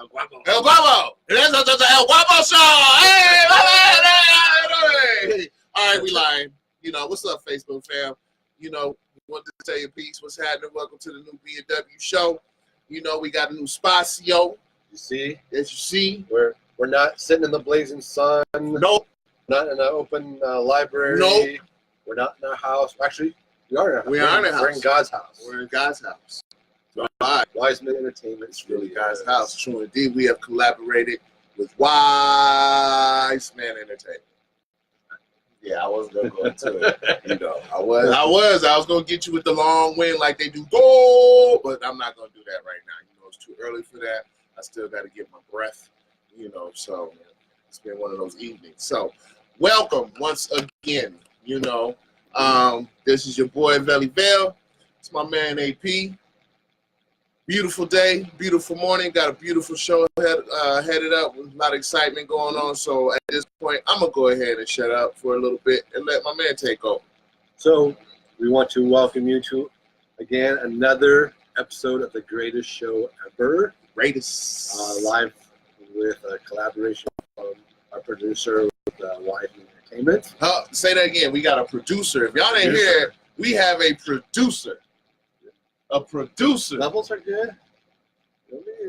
El Guapo. That's the El Guapo show. Hey. All right, we lying. You know, what's up, Facebook fam? You know, wanted to tell you peace. What's happening? Welcome to the new B&W show. You know, we got a new Spacio. You see? As you see. We're not sitting in the blazing sun. Nope. Not in an open library. Nope. We're not in our house. Actually, we are in our house. We are in our house. We're in God's house. We're in God's house. All right. Wiseman Entertainment. It's really God's house. True indeed. We have collaborated with Wiseman Entertainment. Yeah, I wasn't gonna go into it. You know, I was gonna get you with the long wind like they do go, but I'm not gonna do that right now. You know, it's too early for that. I still gotta get my breath, you know, so it's been one of those evenings. So welcome once again, you know. This is your boy Lavelle. It's my man AP. Beautiful day, beautiful morning. Got a beautiful show headed up with a lot of excitement going on. So at this point, I'm going to go ahead and shut up for a little bit and let my man take over. So we want to welcome you to, again, another episode of the greatest show ever. Greatest. Live with a collaboration from our producer with Wiseman Entertainment. Say that again. We got a producer. If y'all didn't hear it, we have a producer. A producer. Levels are good.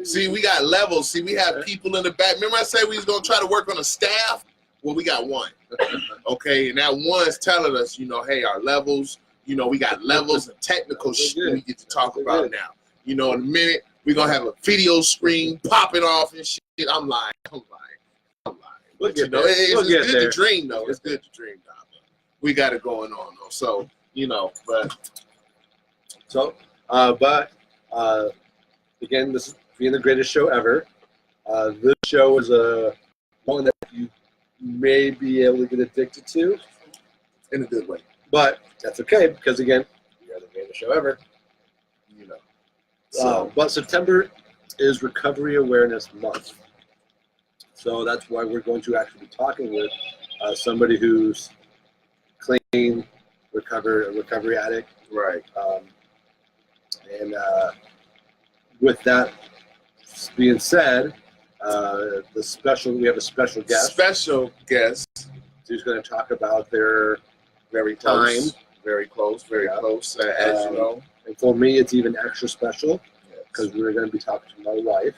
See, we got levels. See, we have people in the back. Remember I said we was going to try to work on a staff? Well, we got one. Okay, and that one's telling us, you know, hey, our levels, you know, we got levels and technical shit we get to talk about now. You know, in a minute, we're going to have a video screen popping off and shit. I'm lying. But, you know, it's good to dream, though. It's good to dream, though. We got it going on, though. So, you know, again, this is being the greatest show ever. This show is one that you may be able to get addicted to in a good way. But that's okay because, again, we are the greatest show ever. You know. But September is Recovery Awareness Month. So that's why we're going to actually be talking with somebody who's clean, a recovery addict. Right. And with that being said, we have a special guest. Special guest who's going to talk about their very close, as you know. And for me, it's even extra special because we're going to be talking to my wife,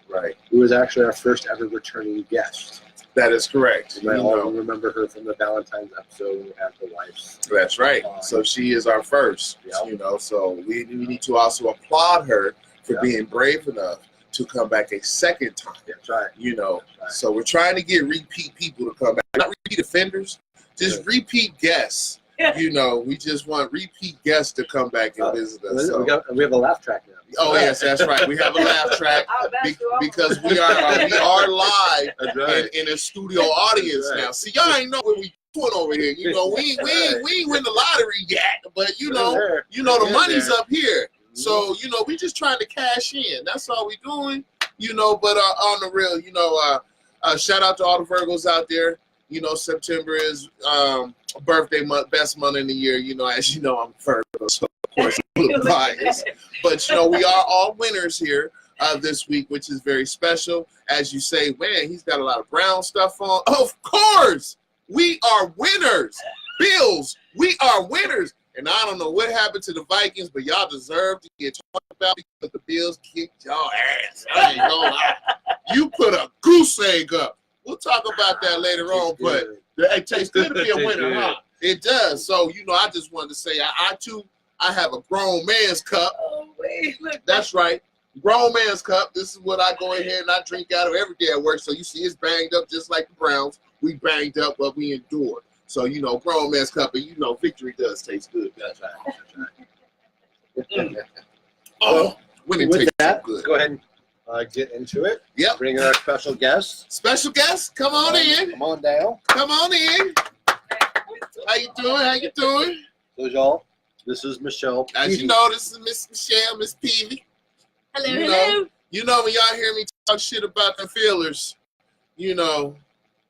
right? Who is actually our first ever returning guest. That is correct. You might all remember her from the Valentine's episode when we had the wife's. That's right. So she is our first, you know, so we need to also applaud her for being brave enough to come back a second time. That's right. You know, so we're trying to get repeat people to come back. Not repeat offenders, just repeat guests. You know, we just want repeat guests to come back and visit us. So. We have a laugh track now. Oh yes, that's right. We have a laugh track because we are live in a studio audience now. See, y'all ain't know what we doing over here. You know, we ain't win the lottery yet, but you know the money's up here. So you know, we just trying to cash in. That's all we doing. You know, but on the real, you know, shout out to all the Virgos out there. You know, September is birthday month, best month in the year. You know, as you know, I'm Virgo, so of course I'm a little biased. But you know, we are all winners here this week, which is very special. As you say, man, he's got a lot of brown stuff on. Of course, we are winners. Bills, we are winners. And I don't know what happened to the Vikings, but y'all deserve to get talked about because the Bills kicked y'all ass. I ain't gonna lie. You put a goose egg up. We'll talk about that later on, but it tastes good to be a winner, huh? It does. So, you know, I just wanted to say, I have a grown man's cup. Oh, wait, look. That's right. Grown man's cup. This is what I go ahead and I drink out of every day at work. So you see it's banged up just like the Browns. We banged up, but we endured. So, you know, grown man's cup, and you know, victory does taste good. That's right. Oh, when it tastes so good. Let's go ahead and get into it. Yep. Bring in our special guest. Special guest, come on in. Come on down. Come on in. How you doing? How you doing? So, y'all, this is Michelle. As you know, this is Miss Michelle, Miss Peve. Hello, hello. You know, when y'all hear me talk shit about the feelers, you know,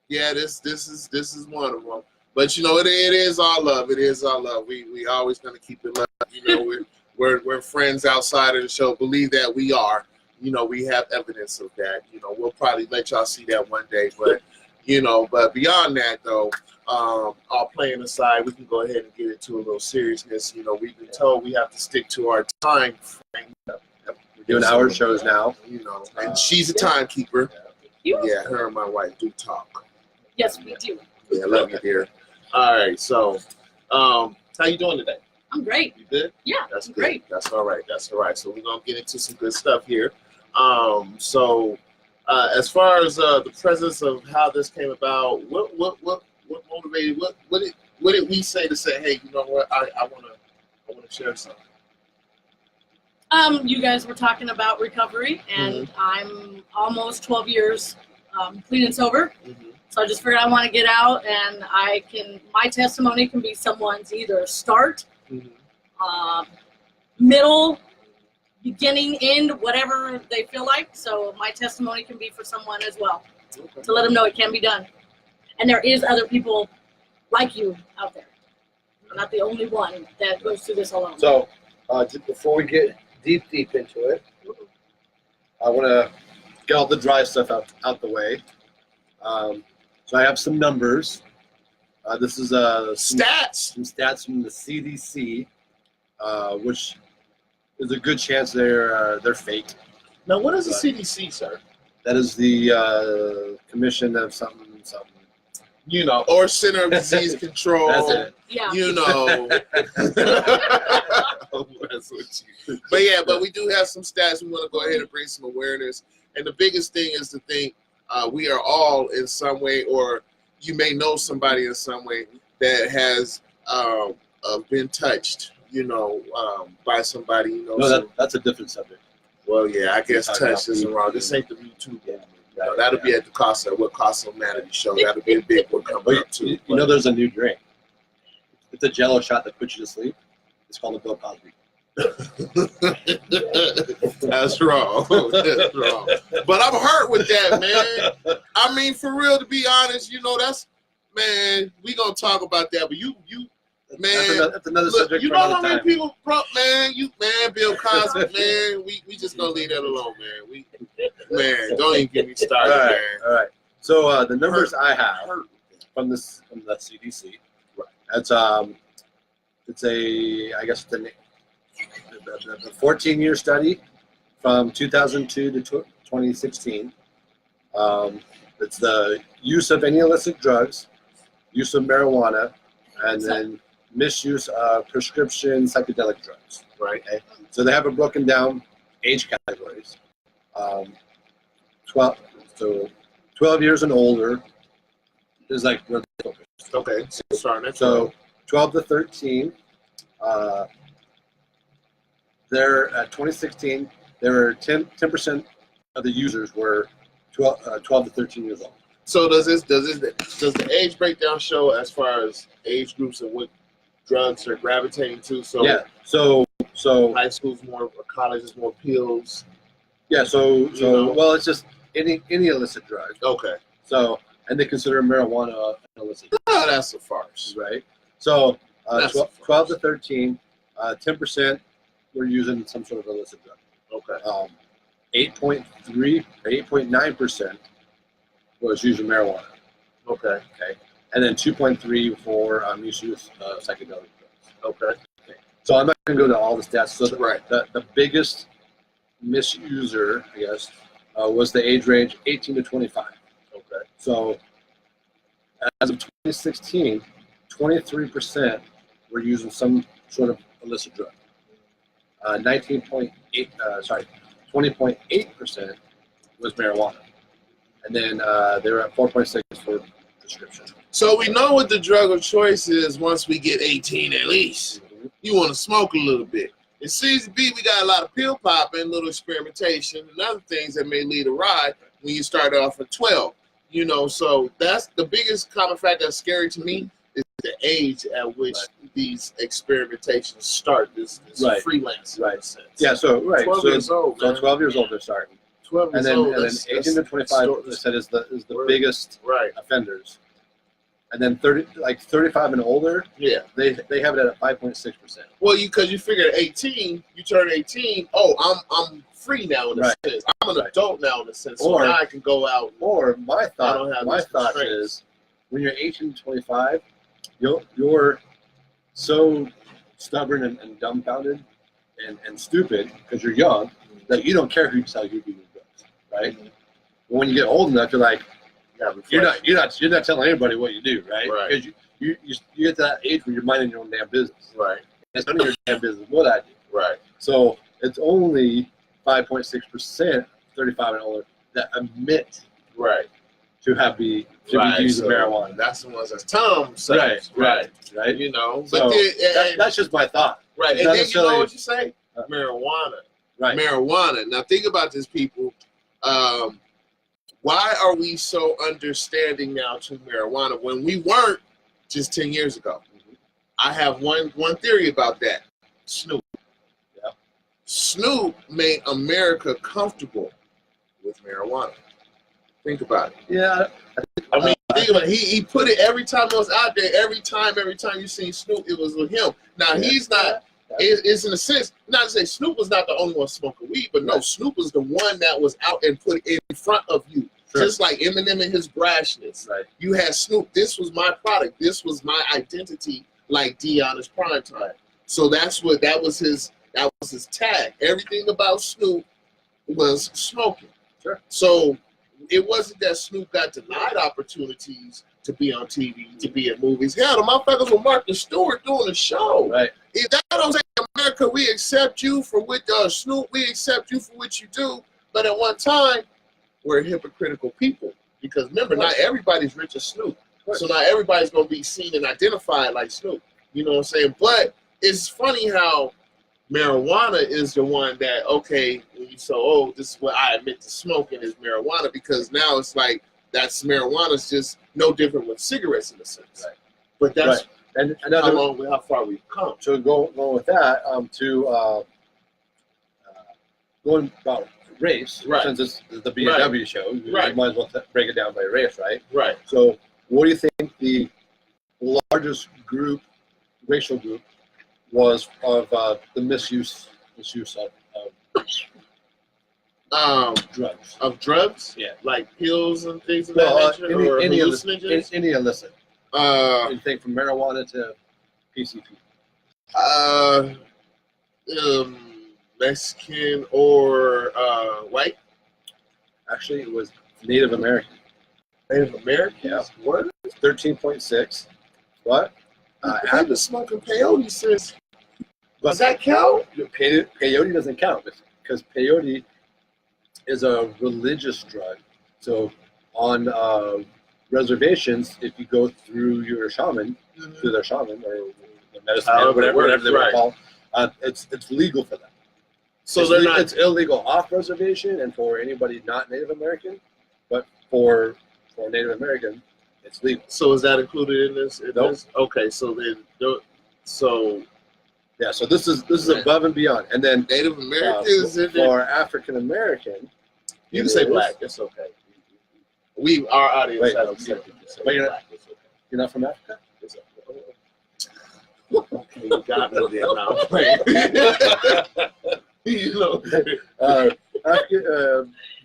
yeah, this is one of them. But you know, it is all love. It is all love. We always gonna keep it love. You know, we're friends outside of the show. Believe that we are. we have evidence of that. We'll probably let y'all see that one day. But, but beyond that, though, all playing aside, we can go ahead and get into a little seriousness. We've been told we have to stick to our time frame. We're doing hour shows now. And she's a timekeeper. Yeah, her and my wife do talk. Yes, we do. Yeah, I love you, dear. All right, so how you doing today? I'm great. You good? Yeah, That's I'm good. great. That's all right. That's all right. So we're gonna get into some good stuff here. As far as the presence of how this came about, what motivated? What did we say to say, hey, you know what? I wanna share something. You guys were talking about recovery, and I'm almost 12 years clean and sober. So I just figured I want to get out, and my testimony can be someone's either start, middle, beginning, end, whatever they feel like. So my testimony can be for someone as well, to let them know it can be done. And there is other people like you out there. I'm not the only one that goes through this alone. So before we get deep into it, I want to get all the dry stuff out the way. So I have some numbers. This is some stats from the CDC, which is a good chance they're fake. Now, what is the CDC, sir? That is the Commission of something. Or Center of Disease Control. That's it. Yeah. But we do have some stats. We want to go ahead and bring some awareness. And the biggest thing is to think we are all in some way, or you may know somebody in some way that has been touched, by somebody. No, that's a different subject. Well, yeah, I guess touch isn't wrong. This ain't the YouTube one. That'll be at the Casa Humanity show. That'll be a big one coming up too. There's a new drink. It's a Jello shot that puts you to sleep. It's called the Bill Cosby. That's wrong. That's wrong. But I'm hurt with that, man. I mean, for real, to be honest, that's, man, we gonna talk about that. But you, man, that's another subject. You know how many people, Bill Cosby, man. We just gonna leave that alone, man. Don't even get me started, All right. So the numbers I have from the CDC, that's it's a 14-year study from 2002 to 2016. It's the use of any illicit drugs, use of marijuana, and then misuse of prescription psychedelic drugs. Right. Okay? So they have it broken down age categories. 12 years and older is like where they focus. Okay. So 12 to 13. There at 2016, there were 10% of the users were 12 to 13 years old. So does the age breakdown show as far as age groups and what drugs are gravitating to? So yeah. So high school's more, or college is more pills. Yeah. Well, it's just any illicit drug. Okay. So, and they consider marijuana an illicit drug. Oh, that's a farce, right? So 12 to 13, 10% were using some sort of illicit drug. Okay. 8.3 or 8.9% was using marijuana. Okay. And then 2.3 for misuse of psychedelic drugs. Okay. So I'm not going to go to all the stats. So right. The biggest misuser, I guess, was the age range 18 to 25. Okay. So as of 2016, 23% were using some sort of illicit drug. 20.8% was marijuana. And then they were at 4.6 for prescription. So we know what the drug of choice is once we get 18 at least. Mm-hmm. You want to smoke a little bit. It seems to be we got a lot of pill popping, little experimentation, and other things that may lead a ride when you start off at 12. So that's the biggest common factor that's scary to me is the age at which these experimentations start. This freelance, right? Yeah. So 12 years old. So 12 years old they're starting. 12 years old. And then 18 to 25 they said is the biggest offenders. And then 35 and older, they have it at 5.6%. Well, because you figure at 18, you turn 18. Oh, I'm free now in a Right. sense. I'm an adult now in a sense, so Or- now I can go out. Or my I don't have thought these is, when you're 18 to 25, you're so stubborn and dumbfounded and stupid because you're young that you don't care who tells you to do your drugs, right? Mhm. But when you get old enough, you're like, you're reflection. not telling anybody what you do, right? Right. Because you get to that age where you're minding your own damn business. Right. It's none of your damn business what I do. Right. So it's only 5.6%, 35 and older, that admit Right. to be using marijuana. That's the ones that's Tom says. Right. You know, So but that's just my thought. right. And Not then you know necessarily- what you say? Marijuana. Right. Marijuana. Now think about this, people. Why are we so understanding now to marijuana when we weren't just 10 years ago? I have one theory about that. Snoop. Yeah. Snoop made America comfortable with marijuana. Think about it. Yeah. I mean, think about it. He put it every time it was out there. Every time you seen Snoop, it was with him. Now he's not. It's in a sense not to say Snoop was not the only one smoking weed, but no, Snoop was the one that was out and put it in front of you. Sure. Just like Eminem and his brashness. Right. You had Snoop. This was my product. This was my identity. Like Deon's prime time. So that was his tag. Everything about Snoop was smoking. Sure. So it wasn't that Snoop got denied opportunities to be on TV, to be in movies. Hell, the motherfuckers with Martha Stewart doing a show. Right. If that don't say America, we accept you for what Snoop, we accept you for what you do. But at one time, we're hypocritical people. Because remember, not everybody's rich as Snoop. So not everybody's gonna be seen and identified like Snoop. You know what I'm saying? But it's funny how marijuana is the one that, okay, when you say, oh, this is what I admit to smoking is marijuana, because now it's like marijuana's just no different with cigarettes in a sense. Right. But that's and another, how far we've come. So going with that, going about race, since it's the B&W show, you might as well break it down by race, right? Right. So what do you think the largest racial group was of the misuse of drugs? Of drugs? Yeah. Like pills and things of that nature? Or any hallucinogens? Any illicit. Anything from marijuana to PCP. Mexican or white? Actually, it was Native American. Native Americans? Yeah. What? 13.6. What? I've been smoking peyote since. Does that count? Peyote doesn't count because peyote is a religious drug. So on reservations, if you go through your shaman, through their shaman or the medicine man, whatever they want to call, it's legal for them. So it's illegal off reservation and for anybody not Native American, but for Native American, it's legal. So is that included in this? Nope. Okay, so then so this is above and beyond. And then Native Americans for African American, you can say black. It's okay. Our audience has accepted you say but black. It's okay. You're not from Africa? It's okay. Okay, you got me there now. You know,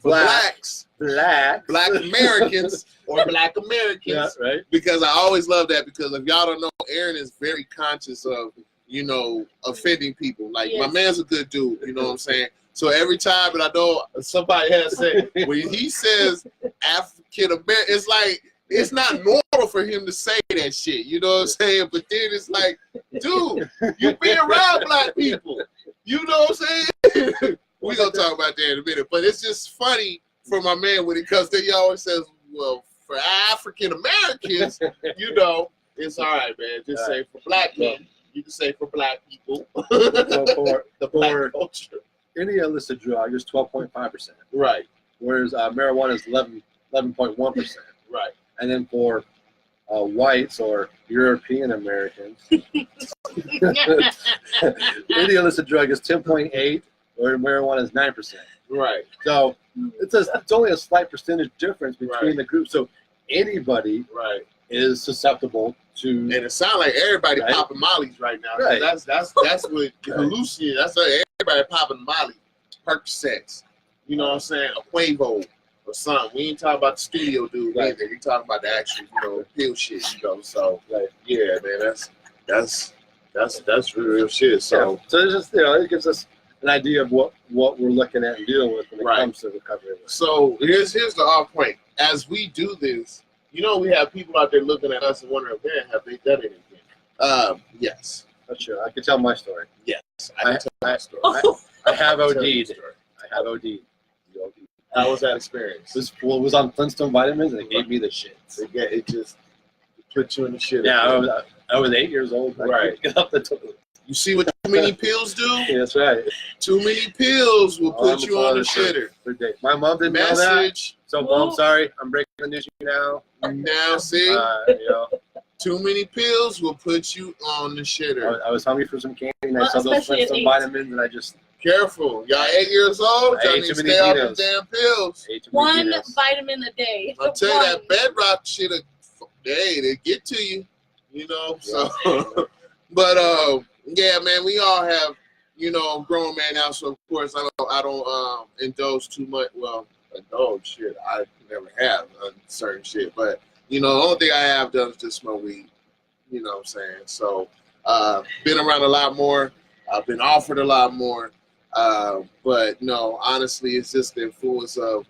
blacks, black Americans, or black Americans. Yeah, right. Because I always love that, because if y'all don't know, Aaron is very conscious of, offending people. Like, my man's a good dude, you know what I'm saying? So every time, and I know somebody has said, when he says African American, it's like, it's not normal for him to say that shit, you know what I'm saying? But then it's like, dude, you be around black people. You know what I'm saying? We're going to talk about that in a minute. But it's just funny for my man when it comes to, he always says, well, for African Americans, it's all right, man. Just say for black men. You can say for black people. For black culture. Any illicit drug is 12.5%. Right. Whereas marijuana is 11.1%. Right. And then for whites or European Americans, any illicit drug is 10.8, or marijuana is 9%. Right. So it's only a slight percentage difference between the groups. So anybody is susceptible to. And it sounds like everybody popping mollies right now. Right. That's what hallucinating. That's like everybody popping molly. Percocets. You know what I'm saying? A Quavo or something. We ain't talking about the studio dude either. We talking about the actual, pill shit. So yeah, man, that's real shit. So so it's just it gives us an idea of what we're looking at and dealing with when it comes to recovery. So here's the off point. As we do this, we have people out there looking at us and wondering, man, have they done anything? Yes. That's true. I can tell my story. Yes, I can tell my story. I have OD'd. I have OD'd. How was that experience? This fool was on Flintstone vitamins and it gave me the shit. It just put you in the shit. Yeah, I was 8 years old. Right. Get up the toilet. You see what too many pills do? Yeah, that's right. Too many pills will put you on the shitter. My mom didn't know that. So, Mom, sorry, I'm breaking the news to you now. Now, see? Too many pills will put you on the shitter. I was hungry for some candy, and I saw those Flintstone vitamins, and I just... Careful. Y'all 8 years old. Y'all need to stay off the damn pills. One vitamin a day. I'll tell you that bedrock shit, they get to you. So... But, yeah, man, we all have, grown man now, so of course I don't indulge too much. Well, indulge shit. I never have on certain shit, but the only thing I have done is just smoke weed. You know what I'm saying? So, been around a lot more. I've been offered a lot more. But no, honestly, it's just the influence of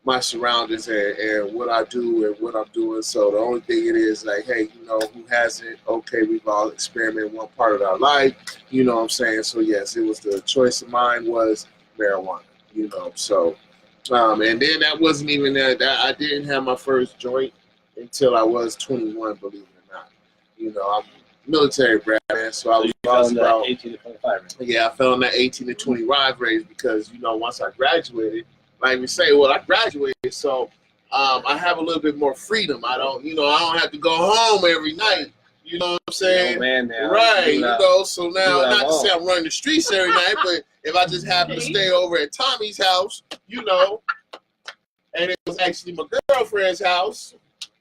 my surroundings and what I do and what I'm doing. So the only thing it is like, hey, who hasn't? Okay, we've all experimented one part of our life. You know what I'm saying? So yes, it was the choice of mine was marijuana. So. And then that wasn't even that. I didn't have my first joint until I was 21, believe it or not. I'm military brat, man, so I was about 18 to 25. Right? Yeah, I fell in that 18 to 20 ride range because once I graduated, like we say, I graduated, so I have a little bit more freedom. I don't have to go home every night. You know what I'm saying? Oh, man, now. Right. So now, not to say I'm running the streets every night, but if I just happen to stay over at Tommy's house, and it was actually my girlfriend's house,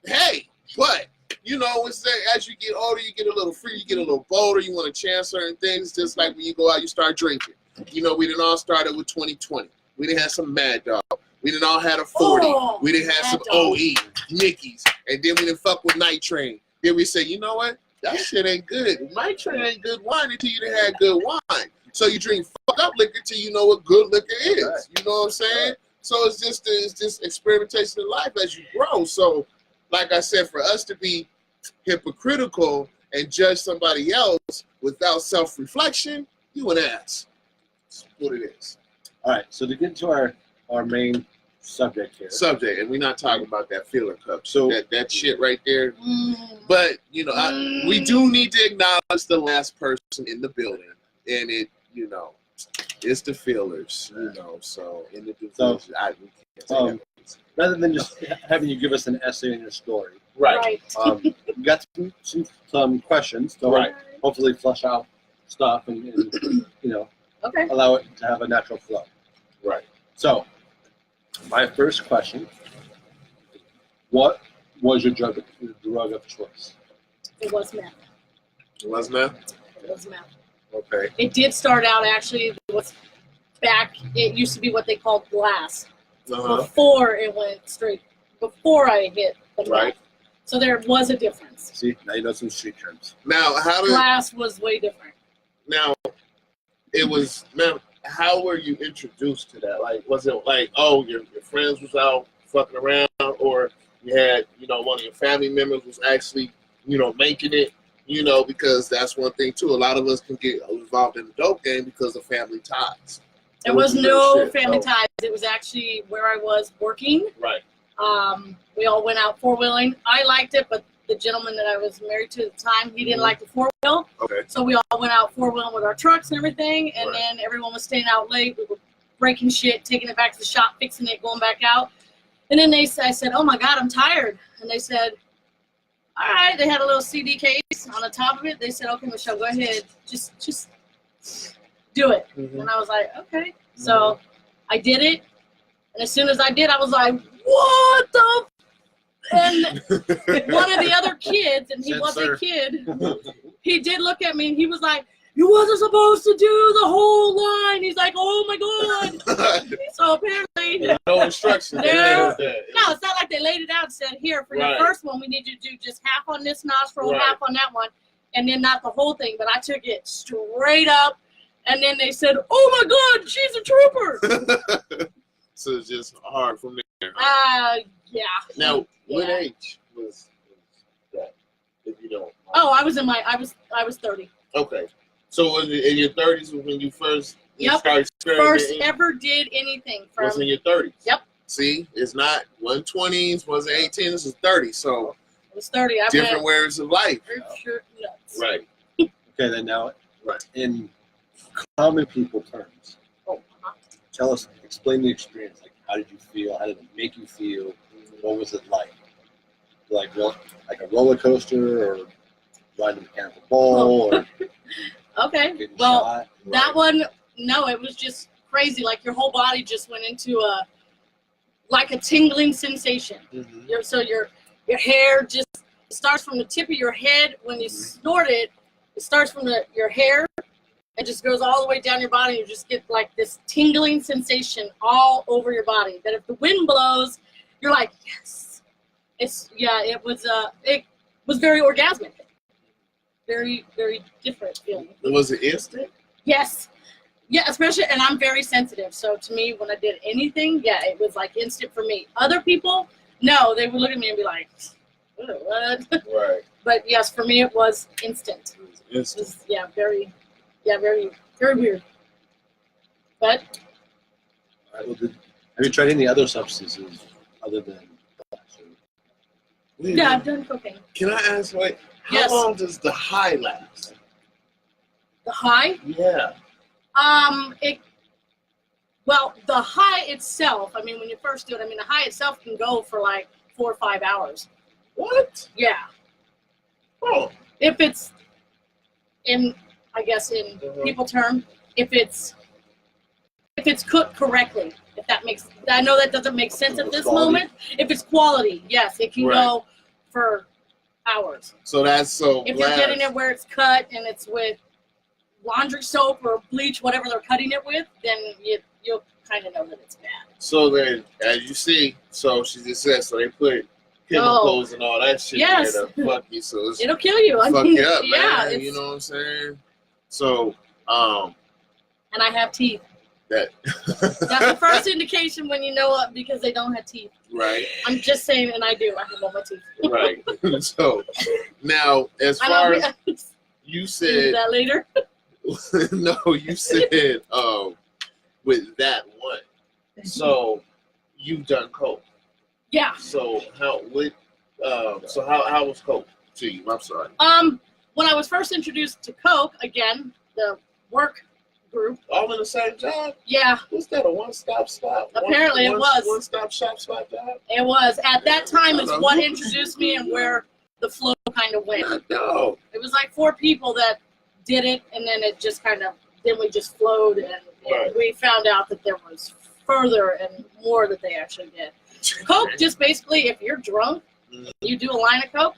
hey, but, it's that as you get older, you get a little free, you get a little bolder, you want to chance certain things, just like when you go out, you start drinking. We didn't all started with 2020. We didn't have some Mad Dog. We didn't all had a 40. We didn't have some OE, Nickies, and then we didn't fuck with Night Train. Then we say, you know what? That shit ain't good. Night Train ain't good wine until you done had good wine. So you drink fuck up liquor till you know what good liquor is. Right. You know what I'm saying? Right. So it's just experimentation in life as you grow. So, like I said, for us to be hypocritical and judge somebody else without self-reflection, you an ass. That's what it is. All right. So to get into our main subject here. And we're not talking about that filler cup. So that shit right there. But we do need to acknowledge the last person in the building, and it's the fillers. So in the division, we can't say that. Rather than just having you give us an essay in your story, right? We got some questions to hopefully flush out stuff and allow it to have a natural flow. Right. So. My first question, what was your drug of choice? It was meth. It was meth? It was meth. Okay. It did start out actually, it used to be what they called glass. Before it went straight, before I hit the meth. So there was a difference. See, now you know some street terms. Now, glass was way different. Now, it was meth. How were you introduced to that? Like, was it like, oh, your friends was out fucking around, or you had, one of your family members was actually, making it, because that's one thing too. A lot of us can get involved in the dope game because of family ties. There was no family ties. It was actually where I was working. Right. We all went out four-wheeling. I liked it, but the gentleman that I was married to at the time, he didn't like the four-wheel. Okay. So we all went out four-wheeling with our trucks and everything, and then everyone was staying out late. We were breaking shit, taking it back to the shop, fixing it, going back out. And then I said, oh my God, I'm tired. And they said, all right. They had a little CD case on the top of it. They said, okay, Michelle, go ahead. Just do it. And I was like, okay. So I did it. And as soon as I did, I was like, what the And one of the other kids, and he was a kid, he did look at me and he was like, you wasn't supposed to do the whole line. He's like, oh my God. So apparently, no instructions. No, it's not like they laid it out and said, here, for your first one, we need you to do just half on this nostril, half on that one, and then not the whole thing. But I took it straight up, and then they said, oh my God, she's a trooper. So it's just hard from there. Yeah. Now, what age was that, if you don't? Oh, I was 30. Okay. So was it in your 30s when you first started First ever did anything. Was in your 30s? Yep. See, it's not 120s, wasn't 18, this is 30. So it was 30. Different ways of life. Sure nuts. Right. Okay, then now, in common people terms, tell us, explain the experience. Like, how did you feel? How did it make you feel? What was it like? Like a roller coaster, or riding a mechanical ball, or okay. Well, that one, no, it was just crazy. Like your whole body just went into a tingling sensation. So your hair just starts from the tip of your head when you snort it. It starts from your hair. It just goes all the way down your body. You just get like this tingling sensation all over your body. That if the wind blows, you're like, yes. It was very orgasmic. Very, very different feeling. Was it instant? Yes. Yeah, especially, and I'm very sensitive. So to me, when I did anything, it was like instant for me. Other people, no, they would look at me and be like, what? Right. But yes, for me, it was instant. It was, very, very, very weird. But. All right, well, have you tried any other substances other than Yeah, I've done cocaine. Can I ask, how long does the high last? The high? Yeah. The high itself, I mean, when you first do it, the high itself can go for like 4 or 5 hours. What? Yeah. Oh. If it's in people term, if it's cooked correctly, if that makes, I know that doesn't make sense at this moment. If it's quality, yes, it can go for hours. So if you're getting it where it's cut and it's with laundry soap or bleach, whatever they're cutting it with, then you'll kind of know that it's bad. So then, as you see, so she just said, so they put chemicals and all that shit in there to fuck you. So it'll kill you. Fuck you up, man. You know what I'm saying? So, and I have teeth. That's the first indication when you know it, because they don't have teeth. Right. I'm just saying, and I do. I have all my teeth. Right. So, now, as far as you said... that later? No, you said with that one. So, you've done coke. Yeah. So, how was coke to you? I'm sorry. When I was first introduced to coke, again, the work group. All in the same job? Yeah. Was that a one-stop shop? Apparently it was. One-stop shop job? It was. At that time, it's what introduced me and where the flow kind of went. No. It was like 4 people that did it, and then it just then we just flowed, and we found out that there was further and more that they actually did. Coke, just basically, if you're drunk, you do a line of coke,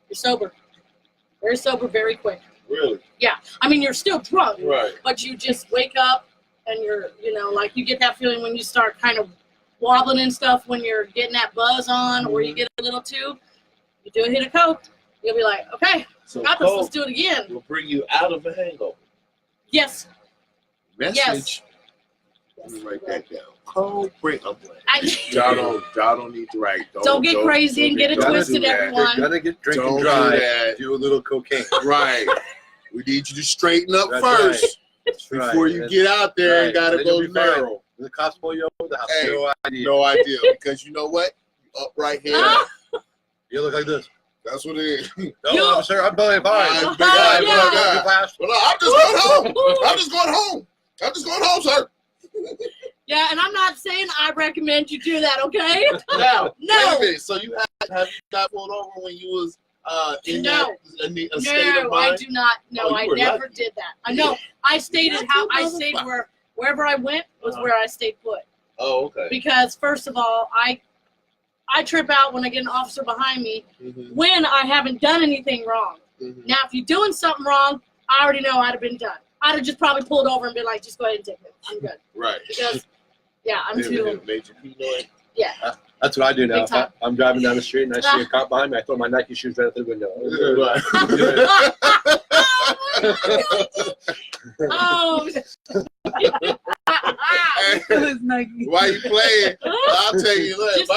you're sober. Very sober, very quick. Really? Yeah. You're still drunk. Right. But you just wake up and you're, you get that feeling when you start kind of wobbling and stuff when you're getting that buzz on, or you get a little too. You do a hit of coke, you'll be like, okay, so got this, let's do it again. Will bring you out of a hangover. Yes. Message. Yes. Let me write that down. Coke bring up. Y'all don't need to write. Don't get crazy and get it twisted, everyone. You're gonna get drinking dry. Do a little cocaine. Right. We need you to straighten up first before you get out there and gotta go narrow. The cops pull you over, no idea. Because you know what? You up right here. You look like this. That's what it is. No, officer, I'm playing fine. I'm just going home. I'm just going home, sir. Yeah, and I'm not saying I recommend you do that, okay? No. No. Wait a minute. So have you got pulled over when you was in a state of mind? No, I do not. No, I never did that. I know. I stayed wherever I went was where I stayed put. Oh, okay. Because first of all, I trip out when I get an officer behind me when I haven't done anything wrong. Now, if you're doing something wrong, I already know I'd have been done. I'd have just probably pulled over and been like, just go ahead and take it. I'm good. Right. Because, yeah, I'm too. Major P noise. Yeah. That's what I do now. If I'm driving down the street and I see a cop behind me, I throw my Nike shoes right out the window. Oh. Why you playing? I'll tell you, look,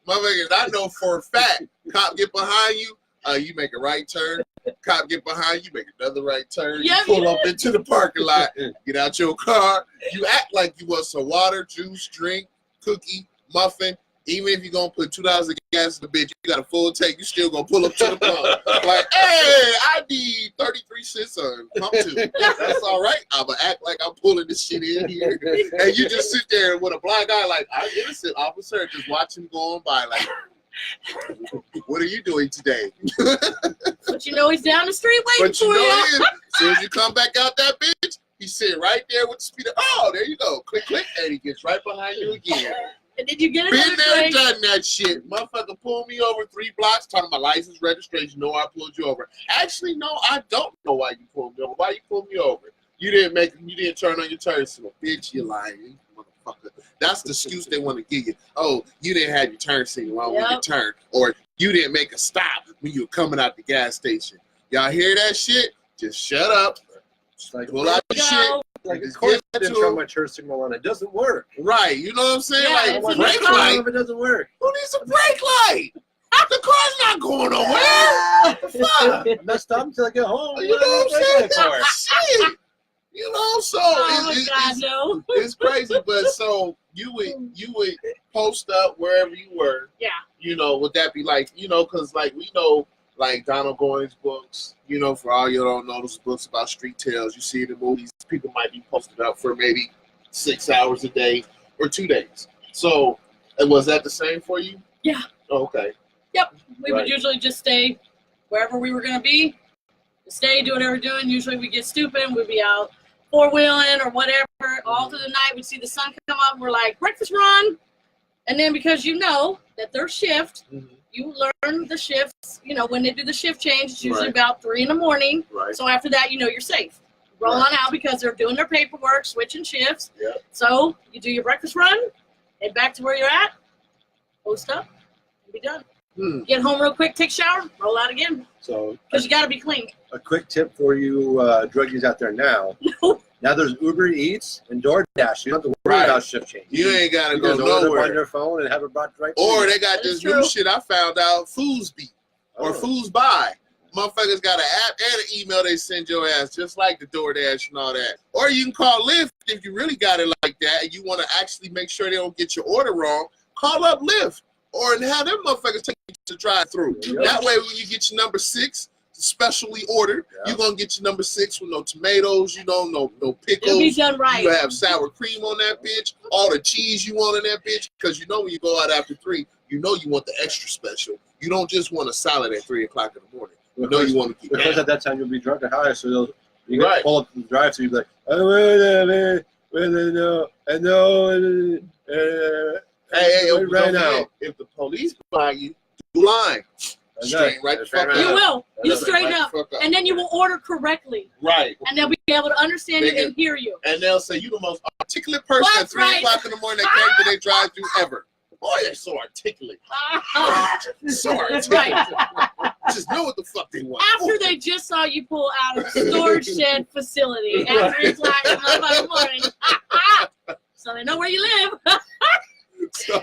motherfuckers, I know for a fact, cop get behind you, you make a right turn. Cop get behind you, make another right turn. You pull up into the parking lot, get out your car. You act like you want some water, juice, drink, cookie, muffin. Even if you're going to put $2 of gas in the bitch, you got a full tank, you still going to pull up to the pump. Like, hey, I need 33 cents on pump 2. That's all right. I'm going to act like I'm pulling this shit in here. And you just sit there with a blind eye like, I'm innocent, officer, just watch him going by like, what are you doing today? But you know he's down the street waiting for you. As soon as you come back out that bitch, he's sitting right there with the speeder. Oh, there you go. Click, click. And he gets right behind you again. And did you get it? Been there and done that shit. Motherfucker pulled me over 3 blocks, talking about license, registration. No, I pulled you over. Actually, no, I don't know why you pulled me over. Why you pulled me over? You didn't turn on your turn signal. Bitch, you lying, motherfucker. That's the excuse they want to give you. Oh, you didn't have your turn signal when you turn, or you didn't make a stop when you were coming out the gas station. Y'all hear that shit? Just shut up. Like, pull out the shit. Like, of course I didn't turn my turn signal on. It doesn't work. Right. You know what I'm saying? Yeah, like, brake light. If it doesn't work. Who needs a brake light? The car's not going nowhere. What the fuck? I messed up until I get home. You know what I'm saying? Shit. You know, so it's crazy. But so you would post up wherever you were. Yeah. You know, would that be like, you know, because like we know, like Donald Goines books, you know, for all you don't know, those books about street tales, you see in the movies, people might be posted up for maybe 6 hours a day or 2 days. So, was that the same for you? Yeah. Oh, okay. Yep. We would usually just stay wherever we were going to be. Stay, do whatever we're doing. Usually we get stupid. We'd be out four-wheeling or whatever. All through the night, we'd see the sun come up. We're like, breakfast run. And then because you know that their shift, you learn the shifts, you know, when they do the shift change, it's usually about 3 in the morning. Right. So after that, you know you're safe. Roll on out because they're doing their paperwork, switching shifts. Yeah. So you do your breakfast run, head back to where you're at, post up, and be done. Get home real quick, take a shower, roll out again. So because you got to be clean. A quick tip for you druggies out there now. Now there's Uber Eats and DoorDash. You don't have to worry about shift change. You ain't got to go nowhere. nowhere. On your phone and have it brought right to Or you. they got this new shit I found out, Foosby or Foosbuy. Motherfuckers got an app and an email they send your ass, just like the DoorDash and all that. Or you can call Lyft if you really got it like that and you want to actually make sure they don't get your order wrong. Call up Lyft or have them motherfuckers take you to drive-through. That way when you get your number 6, specially ordered, you're going to get your number 6 with no tomatoes, you know, no pickles. It'll be done right. You have sour cream on that bitch, all the cheese you want in that bitch, because you know when you go out after 3, you know you want the extra special. You don't just want a salad at 3 o'clock in the morning. You know you want to keep because down. at that time you'll be drunk or high, so you can pull up to the drive-thru, you'll be like, hey, right now. If the police find you, do line. Straighten right the fuck up. You will. You straighten up. And then you will order correctly. Right. And they'll be able to understand you and hear you. And they'll say, you the most articulate person at 3 o'clock in the morning that came to their drive-thru ever. Boy, they're so articulate. So articulate. Just know what the fuck they want. After they just saw you pull out of the storage shed facility at 3 o'clock in the morning. So they know where you live. So,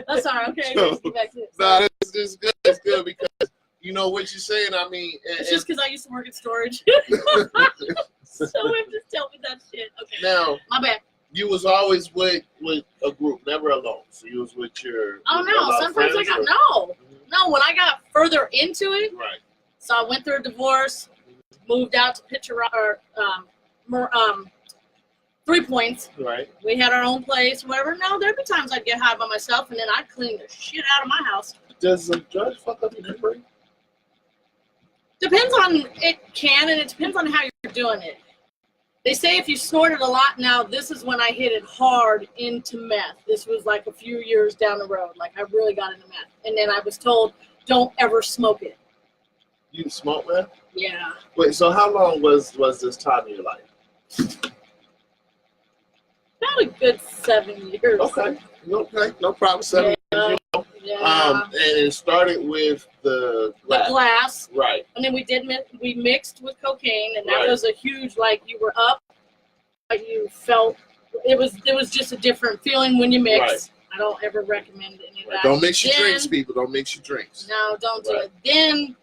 that's all right. Okay, let's get back to this. Nah, it's good. It's good because you know what you're saying. I mean, it's just because I used to work at storage. So I'm just telling me that shit. Okay. Now, my bad. You was always with a group, never alone. So you was with your. Oh no! Sometimes I got no. When I got further into it, right. So I went through a divorce, moved out to Picture or 3 Points. Right. We had our own place, whatever. No, there'd be times I'd get high by myself, and then I'd clean the shit out of my house. Does a judge fuck up your memory? Depends on it and it depends on how you're doing it. They say if you snorted a lot now, this is when I hit it hard into meth. This was like a few years down the road. Like I really got into meth. And then I was told, don't ever smoke it. You smoke, man? Yeah. Wait, so how long was this time in your life? About a good 7 years. Okay, no problem. 7 years. Yeah. And it started with the glass. Right. And then we mixed with cocaine, and that Right. was a huge, like, you were up, but you felt, it was just a different feeling when you mix. Right. I don't ever recommend any of that. Don't mix your drinks, people. Don't mix your drinks. No, don't do it. Then,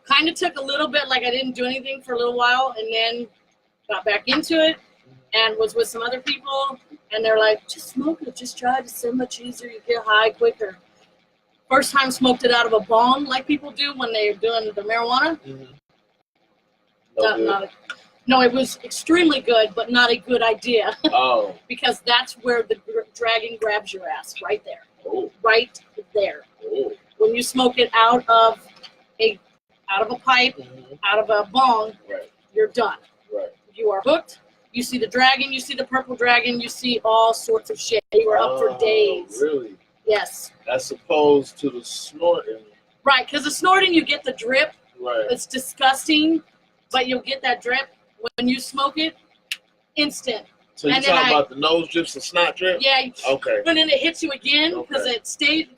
kind of took a little bit, like I didn't do anything for a little while, and then got back into it, and was with some other people, and they're like, just smoke it, just try it, it's so much easier, you get high quicker. First time smoked it out of a bong, like people do when they're doing the marijuana. No, it was extremely good, but not a good idea. Oh. Because that's where the dragon grabs your ass, right there. Oh. Right there. Oh. When you smoke it out of a pipe, out of a bong, right. You're done. Right. You are hooked. You see the dragon, you see the purple dragon, you see all sorts of shit. You are up for days. Really? Yes. As opposed to the snorting. Right, because the snorting, you get the drip. Right. It's disgusting, but you'll get that drip. When you smoke it, instant. So you're talking about the nose drips and snot drip? Yeah. Okay. And then it hits you again because it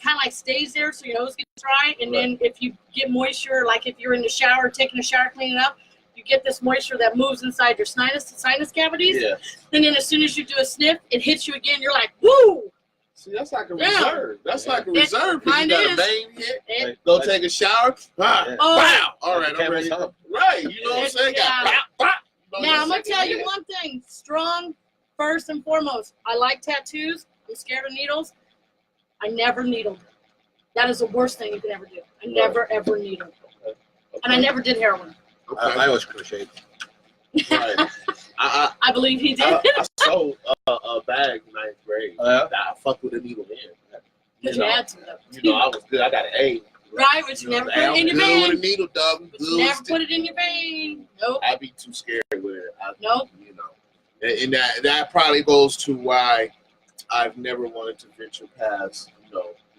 kind of like stays there, so your nose gets dry. And then if you get moisture, like if you're in the shower, taking a shower, cleaning up, you get this moisture that moves inside your sinus cavities. Yeah. And then as soon as you do a sniff, it hits you again. You're like, woo! See, that's like a reserve. That's like a reserve. It kind you got is. a vein hit, go take a shower. Wow. All right, I'm ready. Right, you know what I'm saying? Now, I'm going to tell you one thing. Strong, first and foremost. I like tattoos. I'm scared of needles. I never needled. That is the worst thing you can ever do. I never, ever needled. Okay. And I never did heroin. Okay. I always crocheted. Right. I believe he did. I sold a bag in 9th grade. That I fucked with a needle in. Because you had to, though. You know, I was good. I got an A. Right, but you never put it in your vein. With a needle, dog. You never put it in your vein. Nope. I'd be too scared with it. Nope. You know, and that probably goes to why I've never wanted to venture past,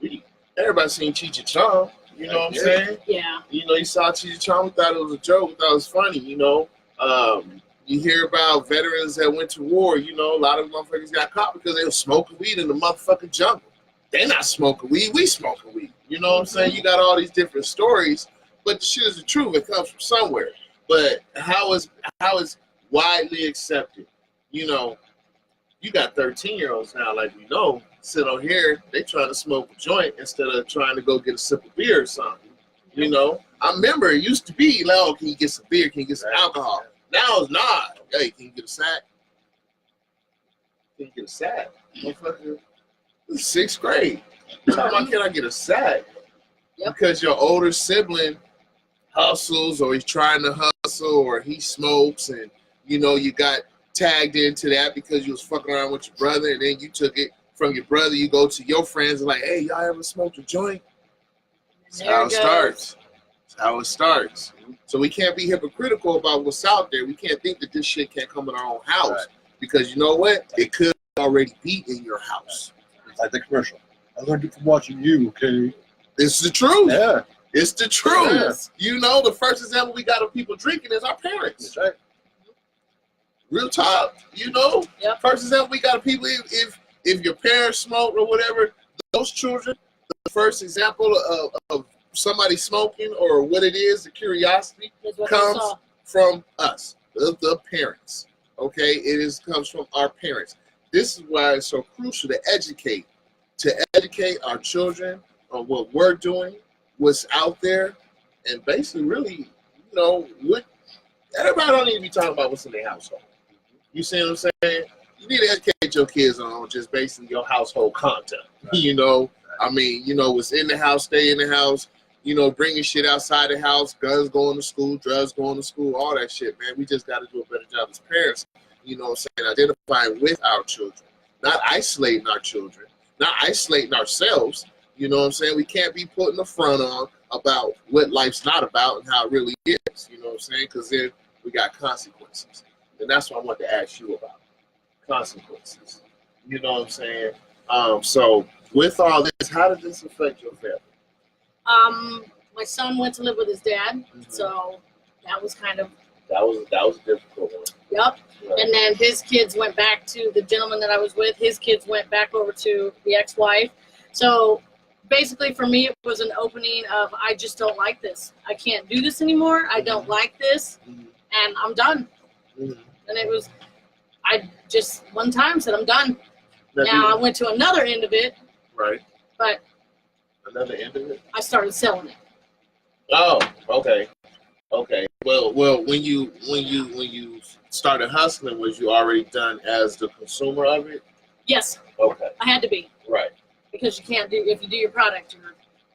weed. Everybody's seen Cheech and Chong. You know what I'm saying? Yeah. You know, you saw Cheech and Chong, we thought it was a joke, we thought it was funny, You hear about veterans that went to war, a lot of motherfuckers got caught because they were smoking weed in the motherfucking jungle. They not smoking weed, we smoking weed. You know what I'm saying? You got all these different stories, but the shit is the truth. It comes from somewhere. But how is widely accepted? You got 13-year-olds now, like we know, sit on here, they trying to smoke a joint instead of trying to go get a sip of beer or something. I remember it used to be, like, oh, can you get some beer? Can you get some alcohol? Now it's not. Hey, can you get a sack? Can you get a sack? Motherfucker, this is 6th grade. How can I get a sack? Yep. Because your older sibling hustles, or he's trying to hustle, or he smokes, and you got tagged into that because you was fucking around with your brother, and then you took it from your brother. You go to your friends and like, hey, y'all ever smoked a joint? That's how it starts. That's how it starts. So we can't be hypocritical about what's out there. We can't think that this shit can't come in our own house, because you know what? It could already be in your house. It's like the commercial. I learned it from watching you, okay? It's the truth. Yeah. It's the truth. Yeah. The first example we got of people drinking is our parents. That's right. Real talk, Yep. First example we got of people, if your parents smoked or whatever, those children, the first example of somebody smoking or what it is, the curiosity comes from us, the parents. Okay, comes from our parents. This is why it's so crucial to educate our children on what we're doing, what's out there, and basically really, what everybody don't need to be talking about what's in their household. You see what I'm saying? You need to educate your kids on just basically your household content. Right. What's in the house, stay in the house. Bringing shit outside the house, guns going to school, drugs going to school, all that shit, man. We just got to do a better job as parents, identifying with our children, not isolating our children, not isolating ourselves. You know what I'm saying? We can't be putting a front on about what life's not about and how it really is. You know what I'm saying? Because then we got consequences. And that's what I want to ask you about. Consequences. You know what I'm saying? So with all this, how did this affect your family? my son went to live with his dad, so that was kind of that was a difficult one. Yep. Right. And then his kids went back to the gentleman that I was with. His kids went back over to the ex-wife. So basically for me, it was an opening of, I just don't like this. I can't do this anymore. I don't like this. And I'm done. And it was, I just one time said, I'm done. Now I went to another end of it. Right. But another end of it? I started selling it. Oh, okay. Okay. Well, when you started hustling, was you already done as the consumer of it? Yes. Okay. I had to be. Right. Because you can't do, if you do your product,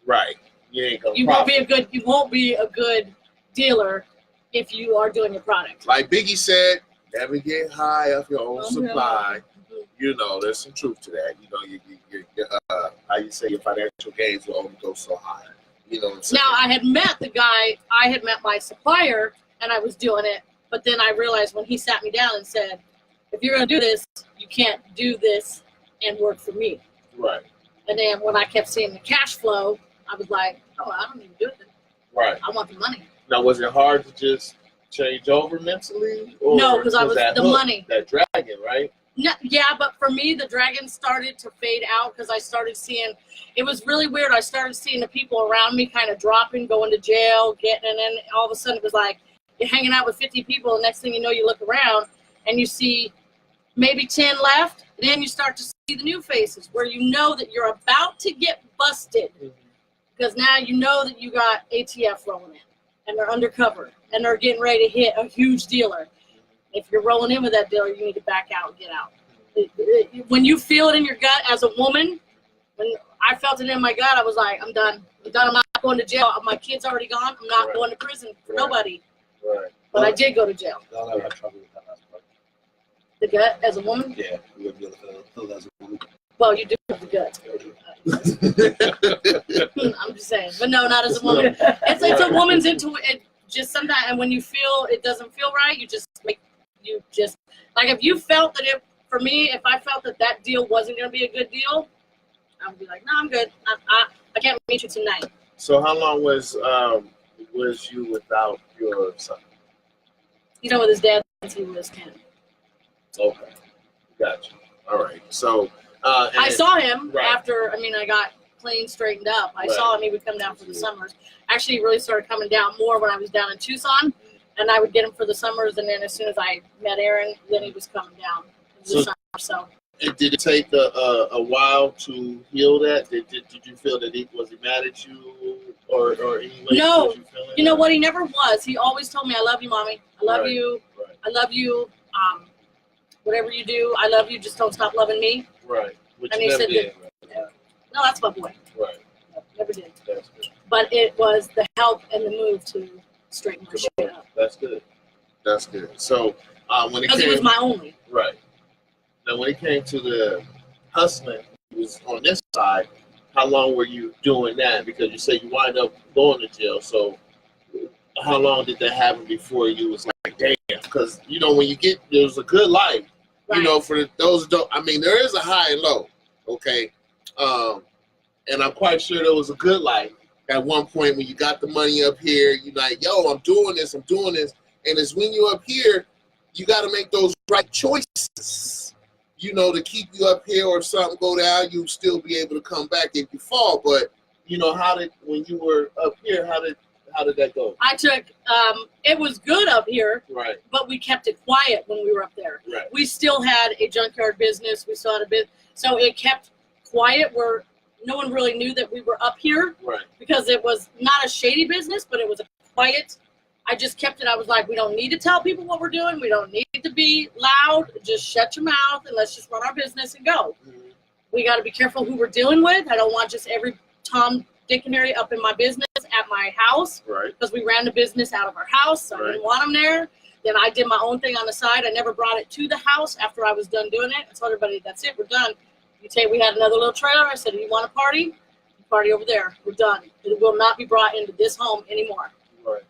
right. You won't be a good dealer if you are doing your product. Like Biggie said, never get high off your own supply. You know, there's some truth to that. You know, how you say your financial gains will only go so high. You know what I'm saying? Now, I had met my supplier, and I was doing it, but then I realized when he sat me down and said, if you're going to do this, you can't do this and work for me. Right. And then when I kept seeing the cash flow, I was like, oh, I don't need to do it. Right. I want the money. Now, was it hard to just change over mentally? Or no, because I was the money. That dragon, right? No, yeah, but for me, the dragon started to fade out because I started seeing, it was really weird. I started seeing the people around me kind of dropping, going to jail, and then all of a sudden it was like, you're hanging out with 50 people, and next thing you know, you look around and you see maybe 10 left, and then you start to see the new faces where you know that you're about to get busted because now you know that you got ATF rolling in, and they're undercover, and they're getting ready to hit a huge dealer. If you're rolling in with that dealer, you need to back out and get out. When you feel it in your gut as a woman, when I felt it in my gut, I was like, I'm done. I'm done. I'm not going to jail. My kid's already gone. I'm not going to prison for nobody. Right. But I did go to jail. I'll never have trouble with that last part. The gut as a woman? Yeah, you would be able to feel that as a woman. Well, you do have the guts. I'm just saying. But no, not as a woman. It's a woman's intuition. Just sometimes, and when you feel it doesn't feel right, like if you felt that for me, if I felt that deal wasn't going to be a good deal, I would be like, no, I'm good. I can't meet you tonight. So how long was you without your son? You know, with his dad since he was 10. Okay, gotcha. All right. So I saw him after. I got clean, straightened up. I saw him. He would come down for the summers. Actually, he really started coming down more when I was down in Tucson, and I would get him for the summers. And then as soon as I met Aaron, then he was coming down for the summer. So. Did it take a while to heal that? Did you feel that he was mad at you or any way? No. You know what? He never was. He always told me, I love you, Mommy. I love you. Right. I love you. Whatever you do, I love you. Just don't stop loving me. Right. Which and you he never said did. No, that's my boy. Right. No, never did. That's good. But it was the help and the move to straighten my shit up. That's good. That's good. So when it came, because it was my only. Right. Now, when it came to the hustling, it was on this side. How long were you doing that? Because you said you wind up going to jail. So how long did that happen before you was like, damn? Because, you know, when you get, there's a good life, you know, for those who don't, there is a high and low, okay? And I'm quite sure there was a good life at one point when you got the money up here, you're like, yo, I'm doing this. And it's when you're up here, you got to make those right choices, you know, to keep you up here, or if something go down, you still be able to come back if you fall. But, you know, when you were up here, how did that go? I took, it was good up here, right? But we kept it quiet when we were up there. Right. We still had a junkyard business. We still had a bit, so it kept quiet where no one really knew that we were up here. Right. Because it was not a shady business, but it was a quiet. I just kept it. I was like, we don't need to tell people what we're doing. We don't need to be loud. Just shut your mouth and let's just run our business and go. Mm-hmm. We got to be careful who we're dealing with. I don't want just every Tom, Dick, and Harry up in my business at my house. Right. Because we ran the business out of our house. So I didn't want them there. Then I did my own thing on the side. I never brought it to the house after I was done doing it. I told everybody, that's it. We're done. We had another little trailer. I said, do you want a party? Party over there. We're done. It will not be brought into this home anymore. Right.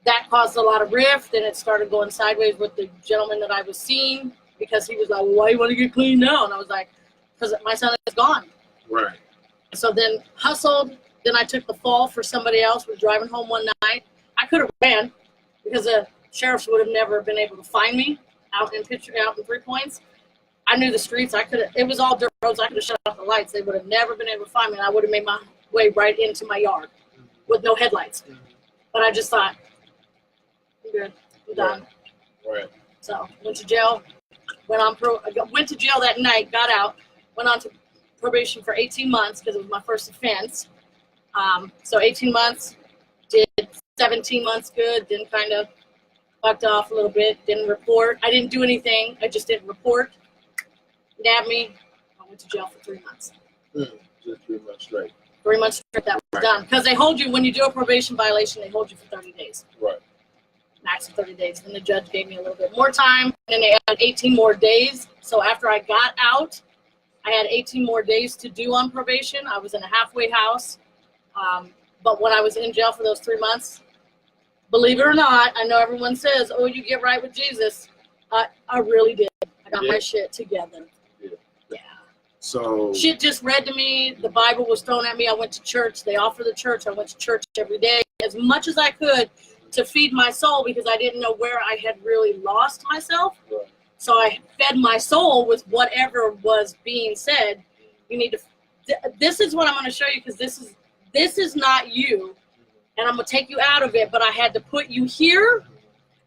That caused a lot of rift. Then it started going sideways with the gentleman that I was seeing because he was like, well, why do you want to get clean now? And I was like, because my son is gone. Right. So then hustled, Then I took the fall for somebody else. Was driving home one night. I could have ran because the sheriffs would have never been able to find me out in 3 Points. I knew the streets. It was all dirt roads. I could have shut off the lights. They would have never been able to find me, and I would have made my way right into my yard with no headlights. But I just thought, I'm good. I'm done. Right. So went to jail. Went to jail that night. Got out. Went on to probation for 18 months because it was my first offense. So 18 months. Did 17 months good. Then kind of fucked off a little bit. Didn't report. I didn't do anything. I just didn't report. Nabbed me. I went to jail for 3 months. Just 3 months straight. 3 months straight. That was done. Because they hold you, when you do a probation violation, they hold you for 30 days. Right. Max of 30 days. And the judge gave me a little bit more time. And then they added 18 more days. So after I got out, I had 18 more days to do on probation. I was in a halfway house. But when I was in jail for those 3 months, believe it or not, I know everyone says, oh, you get right with Jesus. I really did. I got my shit together. Yeah. So Shit just read to me. The Bible was thrown at me. I went to church. They offered the church. I went to church every day as much as I could to feed my soul because I didn't know where I had really lost myself. Right. So I fed my soul with whatever was being said. You need to. This is what I'm going to show you because this is not you, and I'm going to take you out of it. But I had to put you here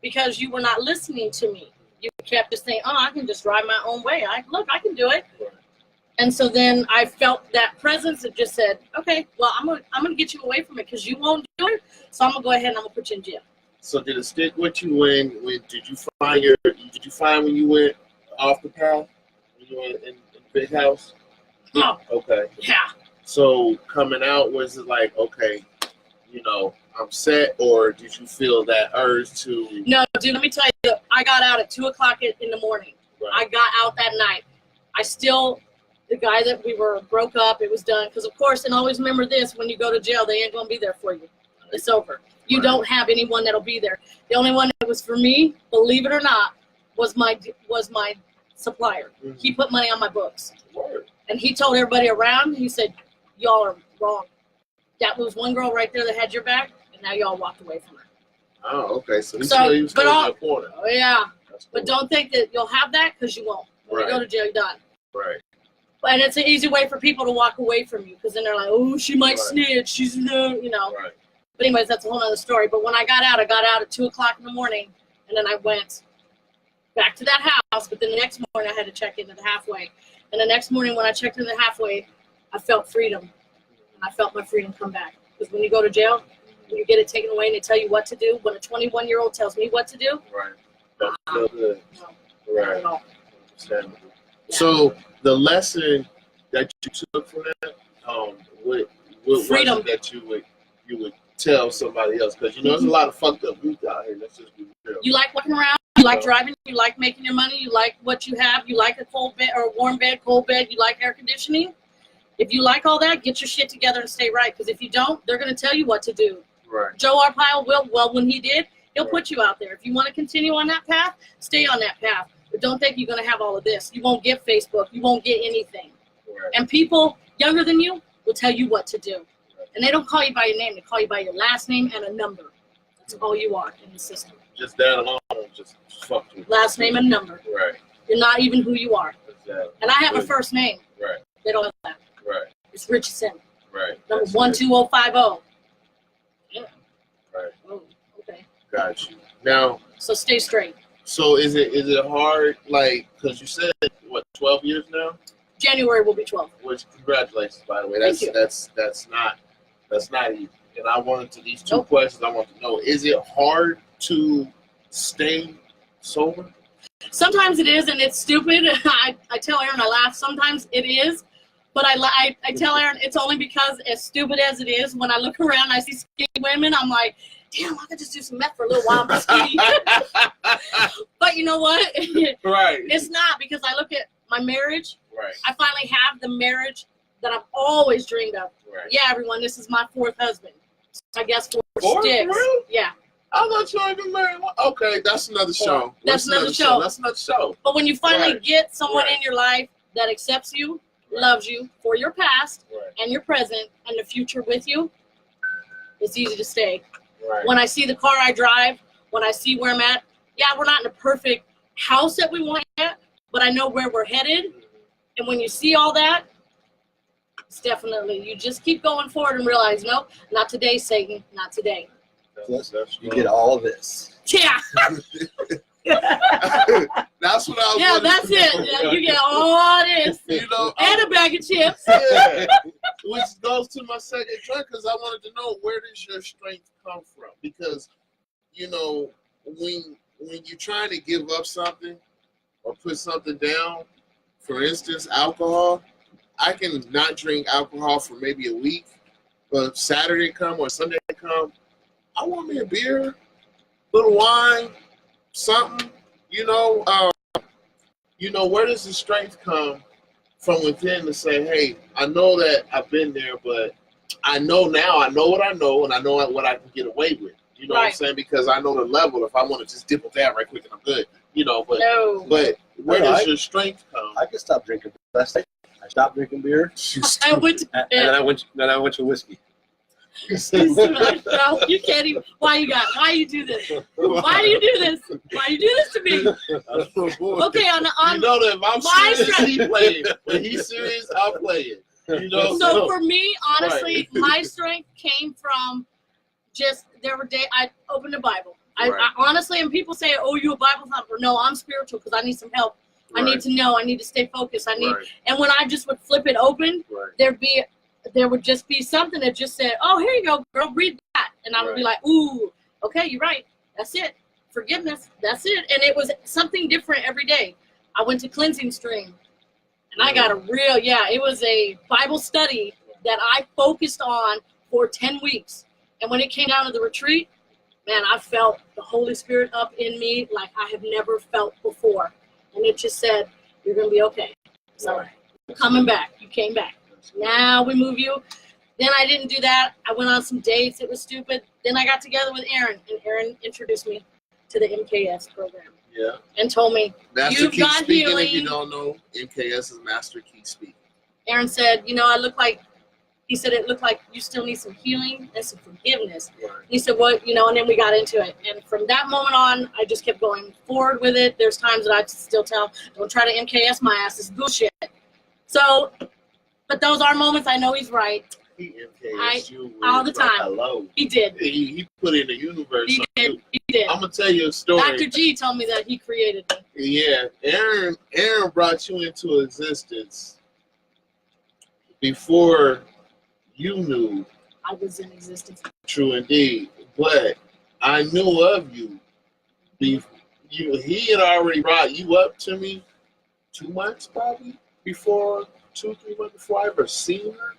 because you were not listening to me. You kept just saying, "Oh, I can just drive my own way. I can do it." Right. And so then I felt that presence that just said, "Okay, well, I'm gonna get you away from it because you won't do it. So I'm gonna go ahead and I'm gonna put you in jail." So did it stick with you when did you find when you went off the path when you were in the big house? Oh, Okay. yeah. So coming out, was it like, okay, I'm set, or did you feel that urge to? No, dude, let me tell you, I got out at 2:00 in the morning. Right. I got out that night. The guy that we were broke up, it was done. Because, of course, and always remember this, when you go to jail, they ain't going to be there for you. It's over. You don't have anyone that'll be there. The only one that was for me, believe it or not, was my supplier. Mm-hmm. He put money on my books. Word. And he told everybody around, he said, y'all are wrong. That was one girl right there that had your back, and now y'all walked away from her. Oh, okay. So he was in the corner. Oh, yeah. That's cool. But don't think that you'll have that because you won't. When you go to jail, you're done. Right. And it's an easy way for people to walk away from you because then they're like, oh, she might Right. snitch. She's, Right. But anyways, that's a whole other story. But when I got out at 2:00 in the morning, and then I went back to that house. But then the next morning, I had to check into the halfway. And the next morning, when I checked into the halfway, I felt freedom. And I felt my freedom come back. Because when you go to jail, when you get it taken away and they tell you what to do, when a 21-year-old tells me what to do, Right. That's so good. no, Right. not at all. Understandable. Yeah. So the lesson that you took from that, what Freedom. was it that you would tell somebody else? Because there's a lot of fucked up youth out here. Let's just be real. You like walking around, you like driving, you like making your money, you like what you have, you like a cold bed or a warm bed, cold bed, you like air conditioning. If you like all that, get your shit together and stay right. Because if you don't, they're going to tell you what to do. Right. Joe Arpaio will, well, when he did, he'll put you out there. If you want to continue on that path, stay on that path. But don't think you're going to have all of this. You won't get Facebook. You won't get anything. Right. And people younger than you will tell you what to do. And they don't call you by your name. They call you by your last name and a number. That's all you are in the system. Just that alone, just fuck you. Last name and number. Right. You're not even who you are. Exactly. And I have a first name. Right. They don't have that. Right. It's Richardson. Right. Number That's 12050. Yeah. Right. Oh, okay. Got you. Now, So stay straight. so is it hard, like, because you said, 12 years now? January will be 12. Which, congratulations, by the way. Thank you. That's not easy. And I wanted to, these two questions I want to know. Is it hard to stay sober? Sometimes it is, and it's stupid. I tell Aaron, I laugh. Sometimes it is. But I tell Aaron, it's only because, as stupid as it is, when I look around and I see skinny women, I'm like, damn, I could just do some meth for a little while and be skinny. But you know what? Right. It's not, because I look at my marriage. Right. I finally have the marriage that I've always dreamed of. Right. Yeah, everyone, this is my 4th husband. I guess 4 4th, sticks. really? Yeah. I thought you only been married one. Okay, that's another show. That's another show. That's another show. But when you finally Right. get someone Right. in your life that accepts you, loves you for your past Right. and your present and the future with you, it's easy to stay. Right. When I see the car I drive, when I see where I'm at, yeah, we're not in a perfect house that we want yet, but I know where we're headed. And when you see all that, it's definitely, you just keep going forward and realize, no, not today, Satan, not today. You get all this. Yeah. That's what I was. Yeah, that's it. Yeah, you get all this. You know, And a bag of chips. Yeah. Which goes to my second drink, because I wanted to know, where does your strength come from? Because, you know, when you're trying to give up something or put something down, for instance, alcohol, I can not drink alcohol for maybe a week, but Saturday come or Sunday come, I want me a beer, little wine, something, you know, where does the strength come from within to say, hey, I know that I've been there, but I know now, I know what I know, and I know what I can get away with. You know what I'm saying? Because I know the level. If I want to just dip it down right quick and I'm good, you know, but where does your strength come? I can stop drinking. Last night, I stopped drinking beer. I went to, And then I went to whiskey. you can't even. Why you do this? Why do you do this? Why you do this to me? Okay, on you know that if I'm my serious, strength. he playing. When he's serious, I'll play it. You know. So for me, honestly, my strength came from just there were days I opened the Bible. I honestly, and people say, "Oh, you a Bible thumper?" No, I'm spiritual because I need some help. I need to know. I need to stay focused. And when I just would flip it open, there would just be something that just said, "Oh, here you go, girl, read that," and I would be like, "Ooh, okay, you're right. That's it. Forgiveness. That's it." And it was something different every day. I went to cleansing stream, and I got it was a Bible study that I focused on for 10 weeks. And when it came down to the retreat, man, I felt the Holy Spirit up in me like I have never felt before. And it just said, "You're going to be okay. It's all right. You're coming back. You came back. Now we move you." Then I didn't do that. I went on some dates. It was stupid. Then I got together with Aaron, and Aaron introduced me to the MKS program. Yeah. And told me, Master "You've Keep got Speaking." healing. If you don't know, MKS is Master Keep Speaking. Aaron said, I look like, he said, it looked like you still need some healing and some forgiveness. Right. He said, and then we got into it. And from that moment on, I just kept going forward with it. There's times that I still tell, don't try to MKS my ass. It's bullshit. So, but those are moments I know he's right. He MKS you all the time. Hello. He did. He put in the universe. He did. I'm going to tell you a story. Dr. G told me that he created me. Yeah. Aaron brought you into existence before you knew I was in existence. True indeed. But I knew of you. He had already brought you up to me 2 months probably before, 2-3 months before I ever seen her.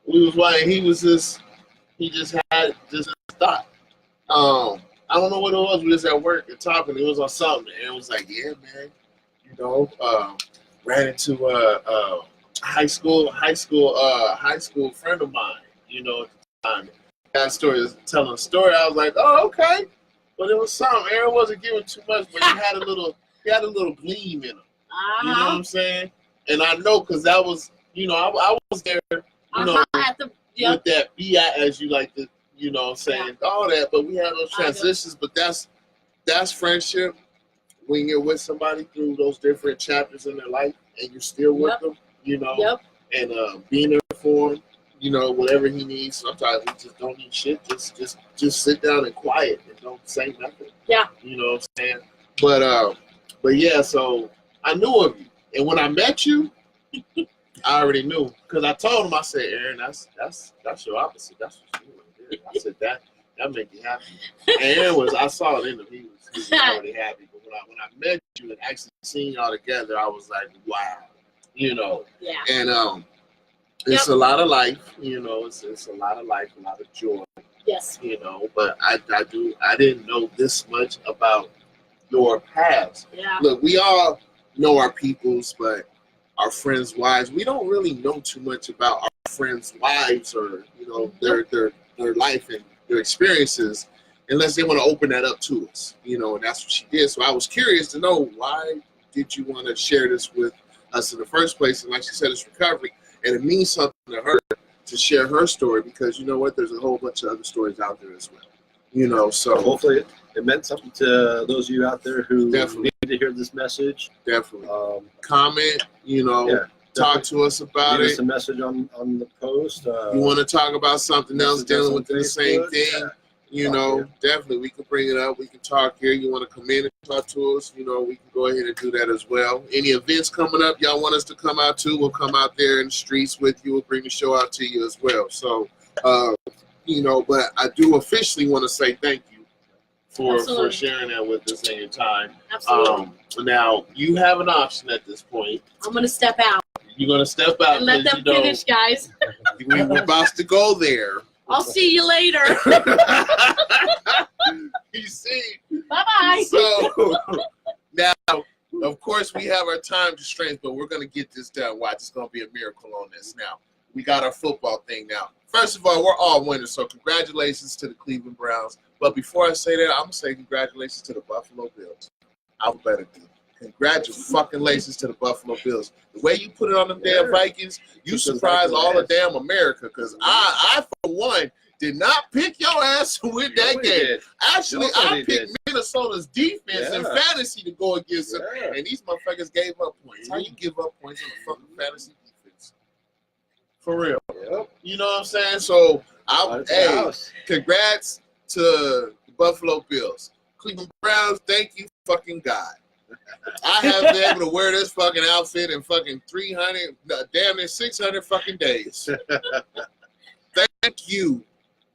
He just had this thought. I don't know what it was. We was at work and talking. It was on something. And it was like, yeah, man, ran into a high school friend of mine, at the time. That story is telling a story. I was like, oh, okay. But it was something. Aaron wasn't giving too much, but he had a little gleam in him. You know what I'm saying? And I know because that was, I was there, with that BI, as you like to, saying all that. But we had those transitions. But that's friendship. When you're with somebody through those different chapters in their life, and you're still with them, and being there for him, whatever he needs. Sometimes we just don't need shit. Just sit down and quiet and don't say nothing. Yeah. You know what I'm saying? But yeah, so I knew of you. And when I met you, I already knew. Because I told him, I said, Aaron, that's your opposite. That's what you want. I said, that make you happy. And Aaron I saw it in him. He was already happy. But when I met you and actually seeing y'all together, I was like, wow. Yeah. And it's a lot of life, it's a lot of life, a lot of joy. Yes. But I didn't know this much about your past. Yeah. Look, we all know our peoples, but our friends' wives, we don't really know too much about our friends' wives or, their life and their experiences unless they want to open that up to us, and that's what she did. So I was curious to know, why did you want to share this with us in the first place. And like she said, it's recovery. And it means something to her to share her story because you know what? There's a whole bunch of other stories out there as well. You know, so hopefully it meant something to those of you out there who definitely need to hear this message. Definitely. Comment, you know, yeah, talk to us about leave it. us a message on the post. You want to talk about something else dealing with the same thing? Yeah. You know, definitely we can bring it up. We can talk here. You want to come in and talk to us? You know, we can go ahead and do that as well. Any events coming up y'all want us to come out to, we'll come out there in the streets with you. We'll bring the show out to you as well. So, you know, but I do officially want to say thank you for sharing that with us in your time. Absolutely. Now, you have an option at this point. I'm going to step out. You're going to step out. And let them finish, guys. We're about to go there. I'll see you later. You see? Bye-bye. So, now, of course, we have our time constraints, but we're going to get this done. Watch, it's going to be a miracle on this. Now, we got our football thing now. First of all, we're all winners, so congratulations to the Cleveland Browns. But before I say that, I'm going to say congratulations to the Buffalo Bills. Alphabetical. Congratulations to the Buffalo Bills. The way you put it on them damn Vikings, you surprised all of damn America. Because I, for one, did not pick your ass to win that game. Actually, I picked Minnesota's defense and fantasy to go against them. And these motherfuckers gave up points. How you give up points on a fucking fantasy defense? For real. Yep. You know what I'm saying? So, hey, congrats to the Buffalo Bills. Cleveland Browns, thank you fucking God. I have been able to wear this fucking outfit in fucking 300, damn near 600 fucking days. Thank you,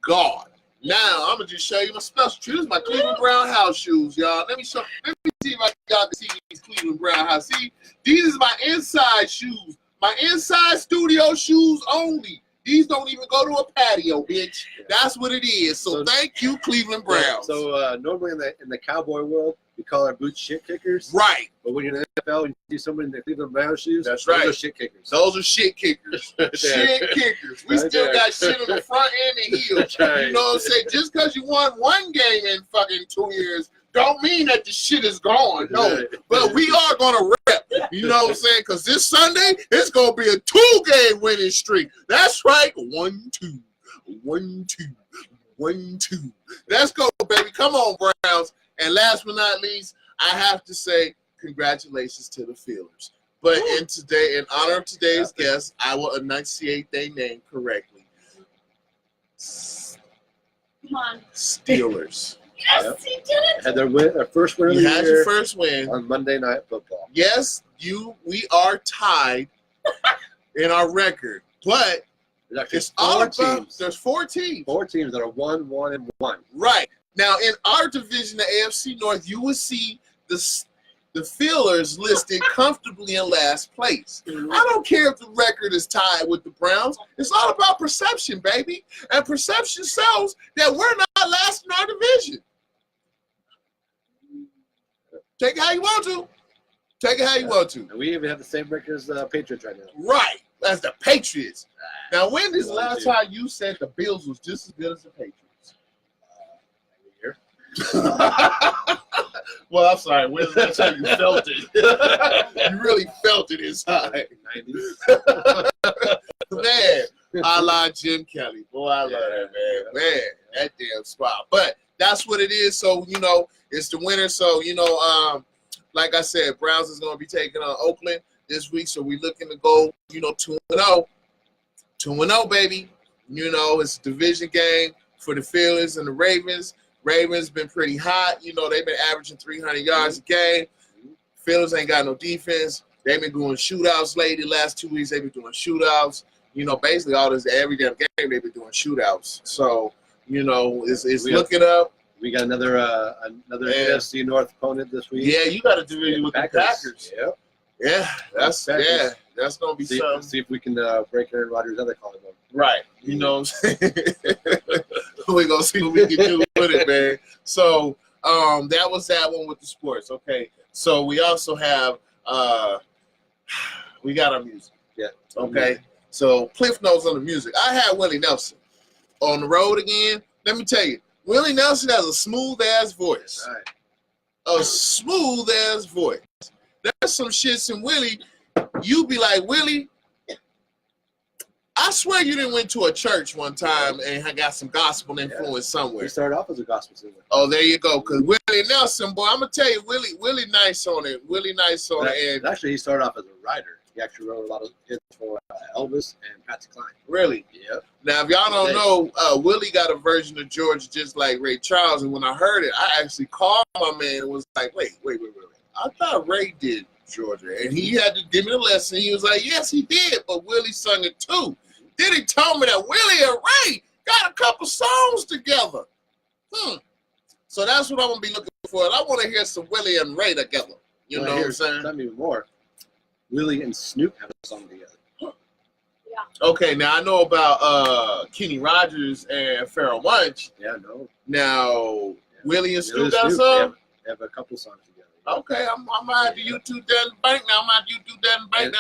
God. Now, I'm going to just show you my special shoes. This is my Cleveland Brown house shoes, y'all. Let me see if y'all can see these Cleveland Brown house. See, these is my inside shoes. My inside studio shoes only. These don't even go to a patio, bitch. That's what it is. So thank you, Cleveland Browns. So normally in the cowboy world, we call our boots shit kickers. Right. But when you're in the NFL and you see somebody in the Cleveland Browns shoes, that's right. Those are shit kickers. Those are shit kickers. Shit kickers. We still got shit on the front and the heel. You know what I'm saying? Just because you won one game in fucking 2 years don't mean that the shit is gone. No. But we are going to rep. You know what I'm saying? Because this Sunday, it's going to be a 2-game winning streak. That's right. 1-2. 1-2. 1-2. Let's go, baby. Come on, Browns. And last but not least, I have to say congratulations to the Steelers. But in honor of today's guest, I will enunciate their name correctly. Come on. Steelers. Yes, he did it. Had their first win of the year. You had your first win on Monday Night Football. Yes, we are tied in our record, but it's all about teams. There's 4 teams. 4 teams that are 1-1-1. Right. Now, in our division, the AFC North, you will see the Steelers listed comfortably in last place. I don't care if the record is tied with the Browns. It's all about perception, baby. And perception sells that we're not last in our division. Take it how you want to. Take it how you want to. And we even have the same record as the Patriots right now. Right. As the Patriots. Now, when is the last time you said the Bills was just as good as the Patriots? Well, I'm sorry. When's the last time you felt it? You really felt it inside. 90s. Man, I like Jim Kelly. Boy, I love that man. Man, that damn spot. But that's what it is. So, you know, it's the winner. So, you know, like I said, Browns is going to be taking on Oakland this week. So we're looking to go, you know, 2-0. 2-0, baby. You know, it's a division game for the Steelers and the Ravens. Ravens been pretty hot. You know, they've been averaging 300 yards a game. Steelers ain't got no defense. They've been doing shootouts lately. Last 2 weeks, they've been doing shootouts. You know, basically every damn game, they've been doing shootouts. So, you know, it's looking up. We got another NFC North opponent this week. Yeah, you got to do it with the Packers. Yep. Yeah, that's gonna be something. See if we can break Aaron Rodgers' other collarbone. Right. You know what I'm saying? We're gonna see what we can do with it, man. So that was that one with the sports. Okay. So we also have we got our music. Yeah. Okay. So Cliff Notes on the music. I had Willie Nelson on the road again. Let me tell you, Willie Nelson has a smooth ass voice. Right. A smooth ass voice. There's some shits in Willie you be like, Willie, I swear you didn't went to a church one time and got some gospel influence somewhere. He started off as a gospel singer. Oh, there you go. Because Willie Nelson, boy, I'm gonna tell you, Willie nice on it. Willie nice on it. And actually, he started off as a writer. He actually wrote a lot of hits for Elvis and Patsy Cline. Really? Yeah. Now, if y'all don't know, Willie got a version of Georgia just like Ray Charles. And when I heard it, I actually called my man and was like, wait. I thought Ray did Georgia. And he had to give me the lesson. He was like, yes, he did. But Willie sung it too. Then he told me that Willie and Ray got a couple songs together. So that's what I'm going to be looking for. And I want to hear some Willie and Ray together. You know what I'm saying? Tell me more. Willie and Snoop have a song together. Yeah. Okay, now I know about Kenny Rogers and Pharoah Monch. Yeah, no. Now, Willie and Snoop got a song? They have a couple songs together. Okay, I'm going to YouTube that in bank now.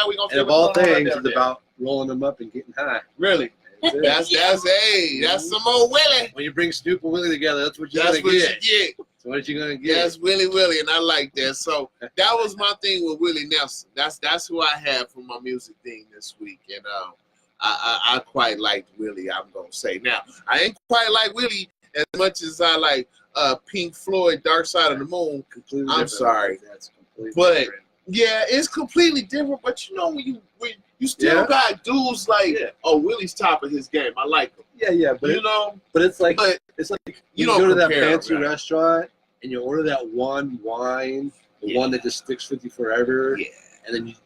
We're going to and of all things, it's about rolling them up and getting high. Really? That's some old Willie. When you bring Snoop and Willie together, that's what you're going to get. So what you going to get? That's Willie, and I like that. So that was my thing with Willie Nelson. That's who I had for my music thing this week. And I quite liked Willie, I'm going to say. Now, I ain't quite like Willie as much as I like Pink Floyd, Dark Side of the Moon. I'm sorry. That's completely different. Yeah, it's completely different. But you know, when you still got dudes like, Willie's top of his game. I like him. Yeah, but it's like you don't go to that compare fancy restaurant and you order that one wine, the one that just sticks with you forever, and then you're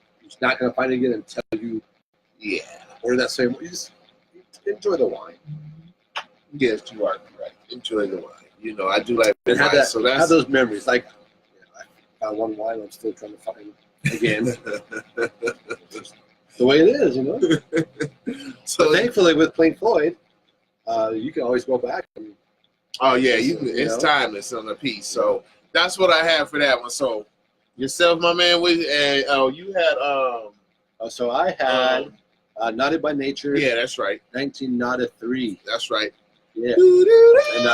not gonna find it again until you order that same one. You just enjoy the wine. Yes, you are correct. Enjoy the wine. You know, I do like the and wine. So that's have those memories. Like, I found one wine I'm still trying to find again. The way it is, you know. So thankfully, with Pink Floyd, you can always go back. And, it's timeless on the piece. So that's what I have for that one. So yourself, my man, you had so I had Naughty by Nature. Yeah, that's right. 1993. That's right. Yeah. And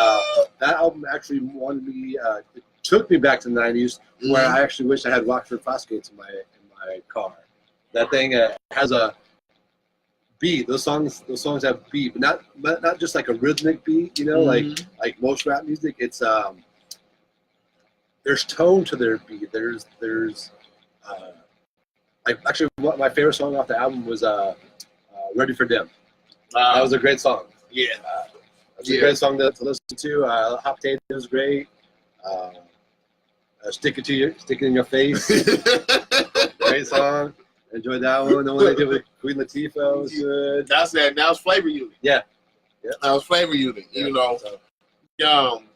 that album actually it took me back to the 90s, where I actually wish I had Rockford Fosgates in my car. That thing has a beat. Those songs have beat, but not just like a rhythmic beat, you know, like most rap music. It's there's tone to their beat. There's actually my favorite song off the album was Ready for Them. That was a great song. Yeah. It's a great song to listen to. Hot Potato was great. Stick It in Your Face. Great song. Enjoyed that one. The one they did with Queen Latifah was good. That was Flavor Unit. Yeah. That was Flavor Unit. You know.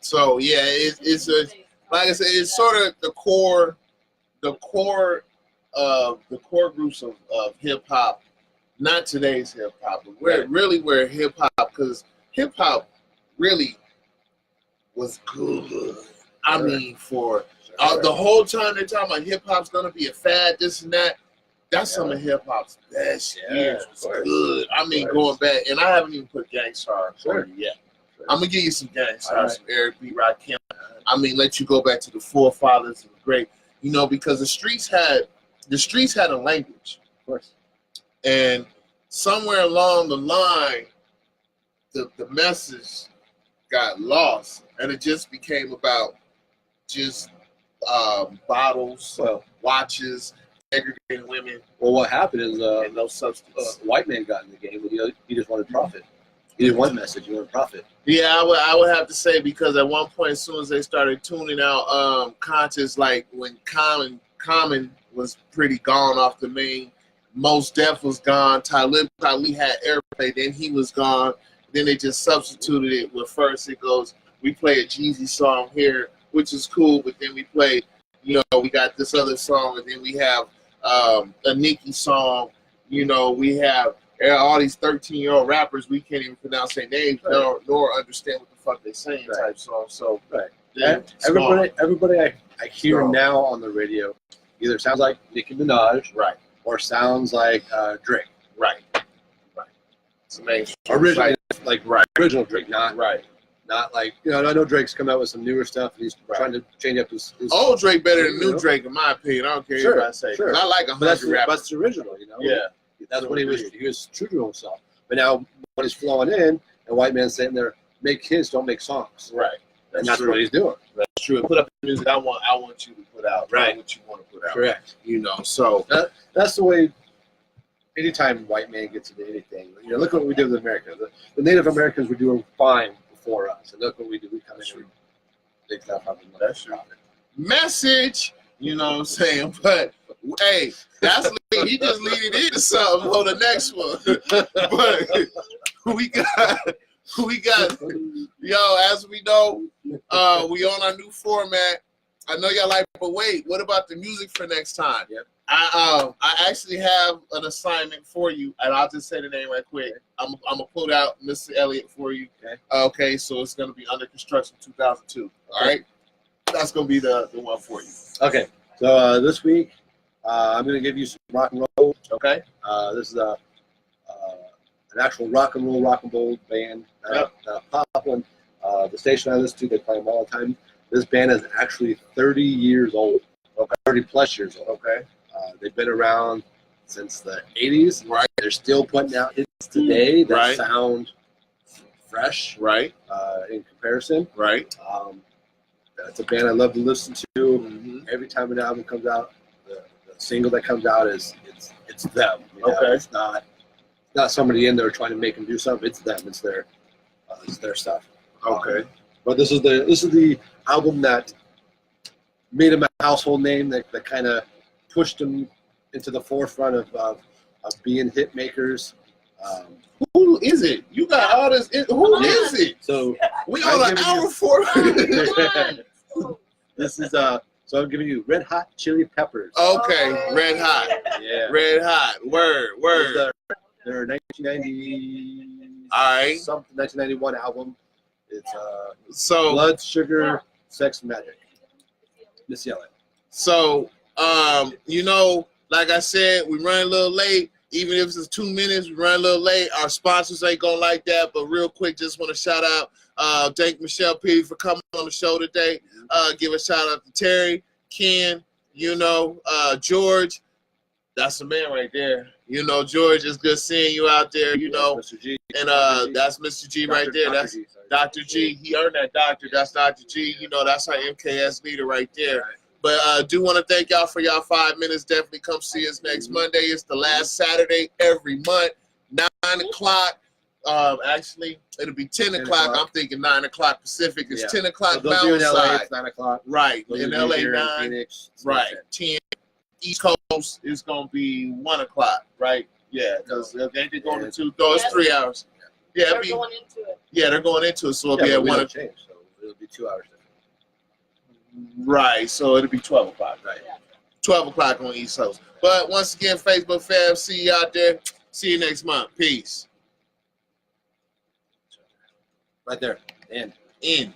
So yeah, it's like I said, it's sort of the core groups of hip hop. Not today's hip hop, but where hip hop, because hip hop really was good. I mean, for the whole time they're talking about hip hop's gonna be a fad, this and that. That's some of hip hop's best years. Was good. I mean, going back, and I haven't even put Gangstar on you yet. I'm gonna give you some Gangstar, some Eric B. Rakim. I mean, let you go back to the forefathers of the great, you know, because the streets had a language. Of course. And somewhere along the line, the message got lost, and it just became about just bottles, watches, segregating women. Well, what happened is and no substance. White man got in the game, but he just wanted profit. He didn't want message. He wanted profit. Yeah, I would have to say, because at one point, as soon as they started tuning out conscious, like when Common was pretty gone off the main. Mos Def was gone. Talib Kweli had airplay. Then he was gone. Then they just substituted it with first it goes, we play a Jeezy song here, which is cool. But then we play, you know, we got this other song. And then we have a Nicki song. You know, we have all these 13-year-old rappers. We can't even pronounce their names nor understand what the fuck they're saying type song. So everybody I hear now on the radio either sounds like Nicki Minaj. Right. Or sounds like Drake. Right. It's amazing. Original, original Drake, not Not like, I know Drake's come out with some newer stuff, and he's trying to change up his old Drake better than new Drake, in my opinion. I don't care what I say. Sure. I like 100 rappers. That's the original, Yeah. That's when he was true to himself. But now when he's flowing in, and white man's sitting there, make hits, don't make songs. Right. That's what he's doing. That's true. Put up the music I want you to put out. Right. What you want to put out. Correct. So that's the way. Anytime white man gets into anything, look what we did with America. The Native Americans were doing fine before us, and look what we do. We come in and big stuff up. That's true. Message, you know what I'm saying? But hey, that's he just leading into something on the next one. But we got as we know, we on our new format. I know y'all like, but wait, what about the music for next time? Yep. I actually have an assignment for you, and I'll just say the name right quick. I'm gonna put out Mr. Elliott for you. Okay, so it's gonna be Under Construction 2002. All right, that's gonna be the one for you. Okay, so this week I'm gonna give you some rock and roll. Okay. This is an actual rock and roll band. Pop one. The station I listen to, they play them all the time. This band is actually 30 years old. Okay. 30 plus years old. Okay. They've been around since the 80s. Right. They're still putting out hits today that right. sound fresh. Right. In comparison. Right. It's a band I love to listen to. Mm-hmm. Every time an album comes out, the single that comes out it's them. Okay. It's not somebody in there trying to make them do something. It's them. It's their stuff. Okay. But this is the album that made him a household name, that kind of pushed him into the forefront of being hit makers. Who is it? You got all this. Who is it? So we on an hour 4. This is so I'm giving you Red Hot Chili Peppers. Okay, Red Hot. Yeah. Red Hot. Word. Their 1990. All right. 1991 album. It's so Blood, Sugar, Sex, Magic. Miss Elliott. So like I said, we run a little late. Even if it's 2 minutes, we run a little late. Our sponsors ain't gonna like that. But real quick, just want to shout out, thank Michelle Peve for coming on the show today. Give a shout out to Terry, Ken, George. That's the man right there. George, it's good seeing you out there. Mr. G. And that's Mr. G right there. That's G, Dr. G. He earned that doctor. That's Dr. G. That's our MKS leader right there. But I do want to thank y'all for y'all 5 minutes. Definitely come see us next Monday. It's the last Saturday every month, 9 o'clock. Actually, it'll be 10 o'clock. I'm thinking 9 o'clock Pacific. It's 10 o'clock Mountain Side. It's 9 o'clock. Right. In LA, 9. Phoenix, Right. 10. East Coast is going to be 1 o'clock, right? Yeah, because they going to 2. No, it's 3 hours. Yeah, they're going into it. Yeah, they're going into it, so it'll be at 1 o'clock. So it'll be 2 hours. Right, so it'll be 12 o'clock, right? Yeah. 12 o'clock on East Coast. But once again, Facebook fam, see you out there. See you next month. Peace. Right there. In. In.